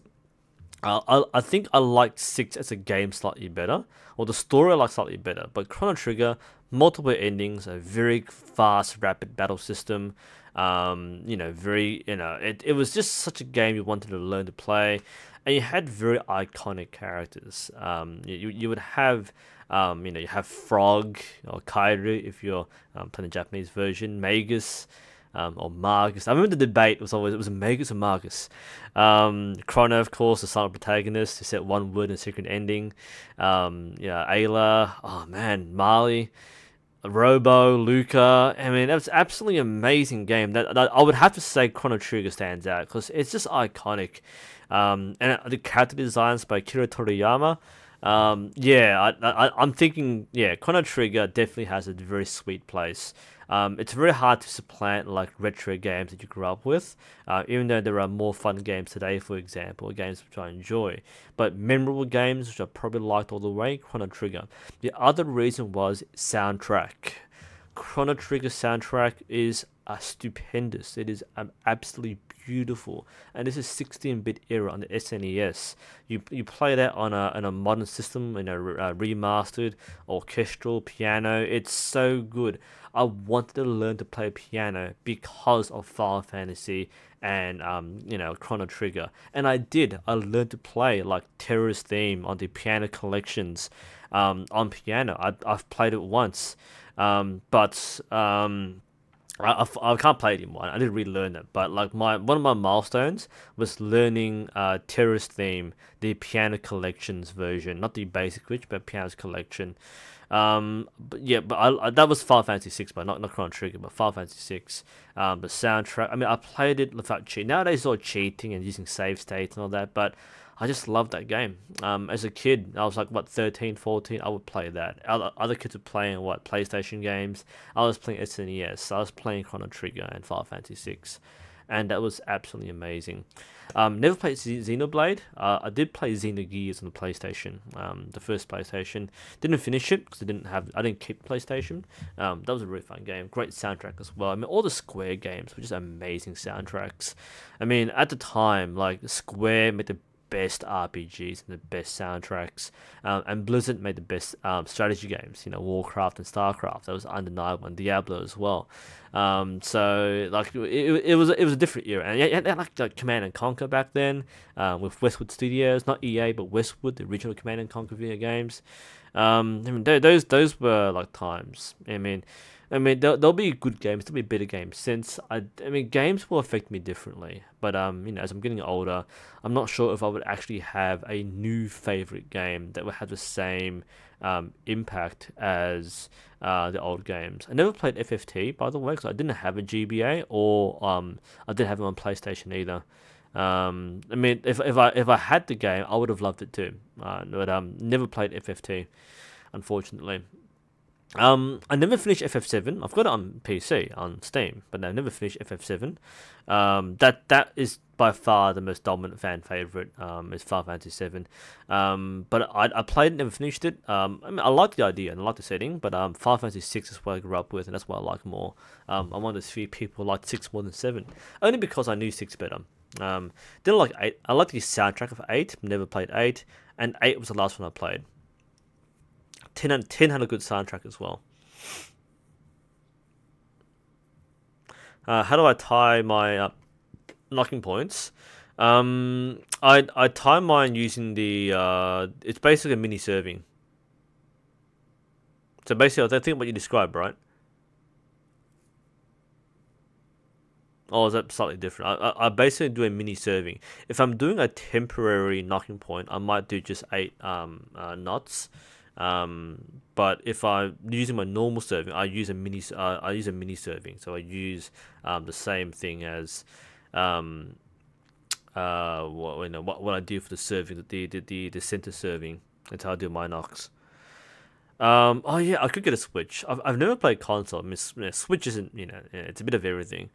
I think I liked 6 as a game slightly better, or the story I liked slightly better. But Chrono Trigger, multiple endings, a very fast, rapid battle system. It was just such a game you wanted to learn to play, and you had very iconic characters. You would have. You have Frog or Kairi if you're playing the Japanese version, Magus, or Margus. I remember the debate was always it was Magus or Margus. Chrono, of course, the silent protagonist who said one word in a secret ending. Ayla, oh man, Marley, Robo, Luca. I mean, that was absolutely amazing game. That I would have to say Chrono Trigger stands out because it's just iconic. And the character designs by Kira Toriyama. I'm thinking, Chrono Trigger definitely has a very sweet place. It's very hard to supplant like retro games that you grew up with, even though there are more fun games today, for example, games which I enjoy. But memorable games which I probably liked all the way, Chrono Trigger. The other reason was soundtrack. Chrono Trigger soundtrack is stupendous. It is absolutely beautiful, and this is 16-bit era on the SNES. You play that on a modern system, remastered orchestral piano. It's so good. I wanted to learn to play piano because of Final Fantasy and Chrono Trigger, and I did. I learned to play like Terror's Theme on the piano collections on piano. I've played it once, but I can't play it anymore. I didn't relearn it, but like one of my milestones was learning Terrorist Theme, the piano collections version, not the basic which, but piano's collection. That was Final Fantasy 6, but not Chrono Trigger, but Final Fantasy 6. The soundtrack. I mean, I played it without cheating. Nowadays, it's all cheating and using save states and all that, but I just loved that game. As a kid, I was like, 13, 14, I would play that. Other kids were playing, PlayStation games. I was playing SNES. I was playing Chrono Trigger and Final Fantasy 6. And that was absolutely amazing. Never played Xenoblade. I did play Xenogears on the PlayStation, the first PlayStation. Didn't finish it because I didn't keep the PlayStation. That was a really fun game. Great soundtrack as well. I mean, all the Square games were just amazing soundtracks. I mean, at the time, like Square made the best RPGs and the best soundtracks, and Blizzard made the best strategy games. Warcraft and Starcraft. That was undeniable, and Diablo as well. So like it was a different era, and you had like Command and Conquer back then, with Westwood Studios, not EA but Westwood, the original Command and Conquer video games. I mean, those were like times. I mean, there'll be good games, there'll be better games. Since games will affect me differently. But as I'm getting older, I'm not sure if I would actually have a new favorite game that would have the same impact as the old games. I never played FFT, by the way, because I didn't have a GBA, or I didn't have it on PlayStation either. If I had the game, I would have loved it too. But never played FFT, unfortunately. I never finished FF7. I've got it on PC on Steam, but I never finished FF7. That is by far the most dominant fan favorite. Is Final Fantasy 7. But I played it, never finished it. I like the idea and I like the setting, but Final Fantasy 6 is what I grew up with, and that's what I like more. I'm one of those few people who like 6 more than 7, only because I knew 6 better. Didn't like 8. I liked the soundtrack of 8. Never played 8, and 8 was the last one I played. 10 had a good soundtrack as well. How do I tie my knocking points? I tie mine using the it's basically a mini serving. So basically, I think what you described, right? Oh, is that slightly different? I basically do a mini serving. If I'm doing a temporary knocking point, I might do just 8 knots. But if I'm using my normal serving, I use a mini serving. So I use the same thing as what I do for the serving, the center serving. That's how I do my knocks. Oh yeah, I could get a Switch. I've never played console. Switch isn't, it's a bit of everything.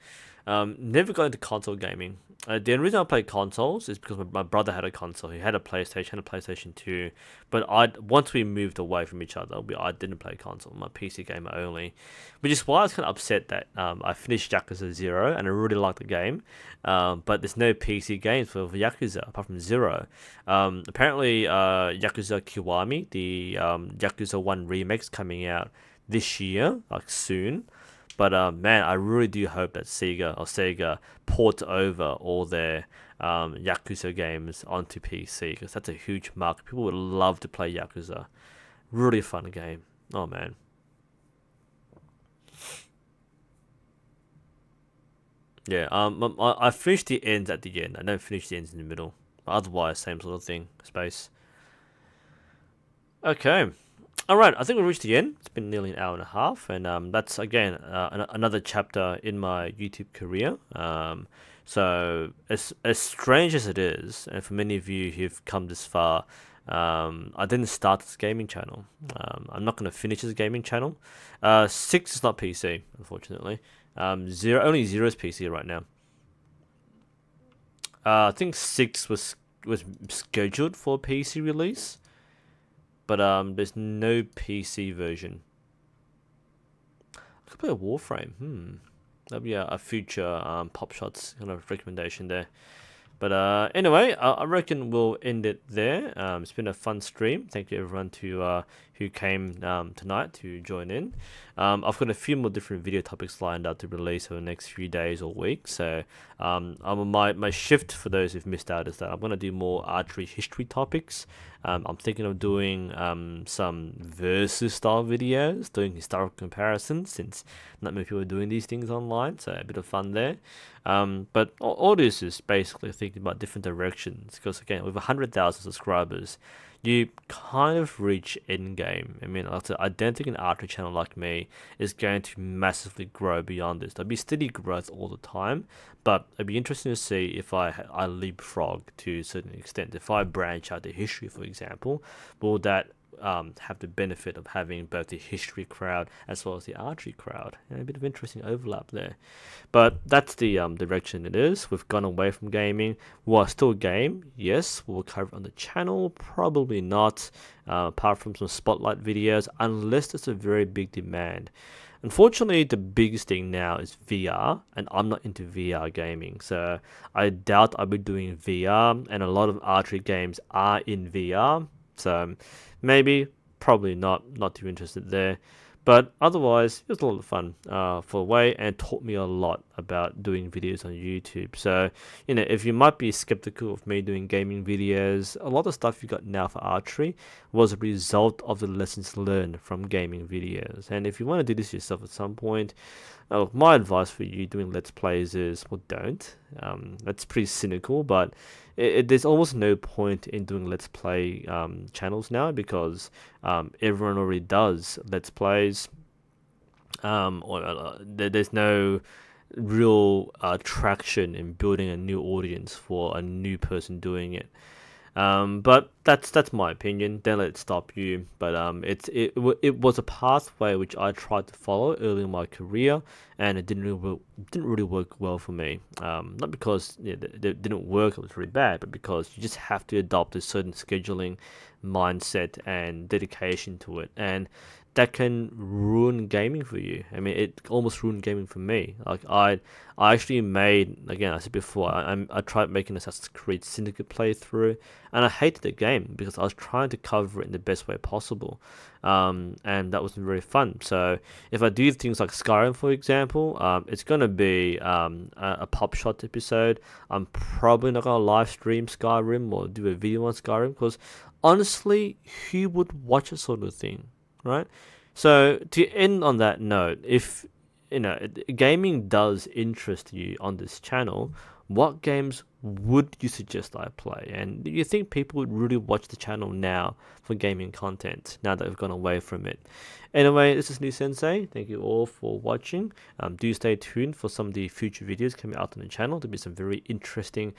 Never got into console gaming. The only reason I played consoles is because my brother had a console. He had a PlayStation 2. But once we moved away from each other, I didn't play console. I'm a PC gamer only. Which is why I was kind of upset that I finished Yakuza 0 and I really liked the game. But there's no PC games for Yakuza apart from 0. Apparently, Yakuza Kiwami, the Yakuza 1 remake's coming out this year, like soon. But man, I really do hope that Sega port over all their Yakuza games onto PC, because that's a huge market. People would love to play Yakuza. Really fun game. Oh man. Yeah. I finished the ends at the end. I don't finish the ends in the middle. Otherwise, same sort of thing. Space. Okay. Alright, I think we reached the end. It's been nearly an hour and a half, and that's again another chapter in my YouTube career. So as strange as it is, and for many of you who've come this far, I didn't start this gaming channel. I'm not going to finish this gaming channel. 6 is not PC, unfortunately. Only 0 is PC right now. I think 6 was scheduled for PC release. But there's no PC version. I could play a Warframe. That'd be a future Pop Shots kind of recommendation there. But anyway, I reckon we'll end it there. It's been a fun stream. Thank you everyone who came tonight to join in. I've got a few more different video topics lined up to release over the next few days or weeks. So my shift for those who've missed out is that I'm going to do more archery history topics. I'm thinking of doing some versus style videos, doing historical comparisons, since not many people are doing these things online, so a bit of fun there. But all this is basically thinking about different directions, because again, with 100,000 subscribers, you kind of reach endgame. I mean, I don't think an archery channel like me is going to massively grow beyond this. There'll be steady growth all the time, but it'd be interesting to see if I leapfrog to a certain extent. If I branch out to history, for example, will that have the benefit of having both the history crowd as well as the archery crowd? A bit of interesting overlap there. But that's the direction it is. We've gone away from gaming. Will I still game? Yes. Will we cover it on the channel? Probably not, apart from some spotlight videos, unless there's a very big demand. Unfortunately, the biggest thing now is VR, and I'm not into VR gaming, so I doubt I'll be doing VR, and a lot of archery games are in VR, so maybe, probably not too interested there. But otherwise, it was a lot of fun for a way, and taught me a lot about doing videos on YouTube. So, if you might be skeptical of me doing gaming videos, a lot of stuff you got now for archery was a result of the lessons learned from gaming videos. And if you want to do this yourself at some point, my advice for you doing Let's Plays is, well, don't. That's pretty cynical, but there's almost no point in doing Let's Play channels now, because everyone already does Let's Plays. There's no real traction in building a new audience for a new person doing it. But that's my opinion. Don't let it stop you. But it was a pathway which I tried to follow early in my career, and it didn't really work well for me. Not because it didn't work, it was really bad, but because you just have to adopt a certain scheduling mindset and dedication to it, and that can ruin gaming for you. I mean, it almost ruined gaming for me. Like I actually made, again, I said before, I tried making Assassin's Creed Syndicate playthrough, and I hated the game because I was trying to cover it in the best way possible, and that wasn't very fun. So if I do things like Skyrim, for example, it's gonna be a Pop Shot episode. I'm probably not gonna live stream Skyrim or do a video on Skyrim, because honestly, who would watch a sort of thing? Right, so to end on that note, if gaming does interest you on this channel, what games would you suggest I play? And do you think people would really watch the channel now for gaming content, now that we've gone away from it? Anyway, this is NUSensei. Thank you all for watching. Do stay tuned for some of the future videos coming out on the channel. There'll be some very interesting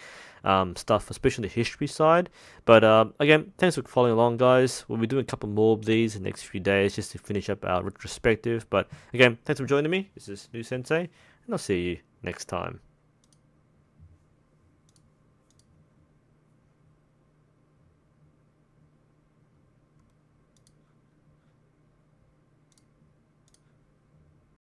stuff, especially on the history side. But again, thanks for following along, guys. We'll be doing a couple more of these in the next few days just to finish up our retrospective. But again, thanks for joining me. This is NUSensei, and and I'll see you next time.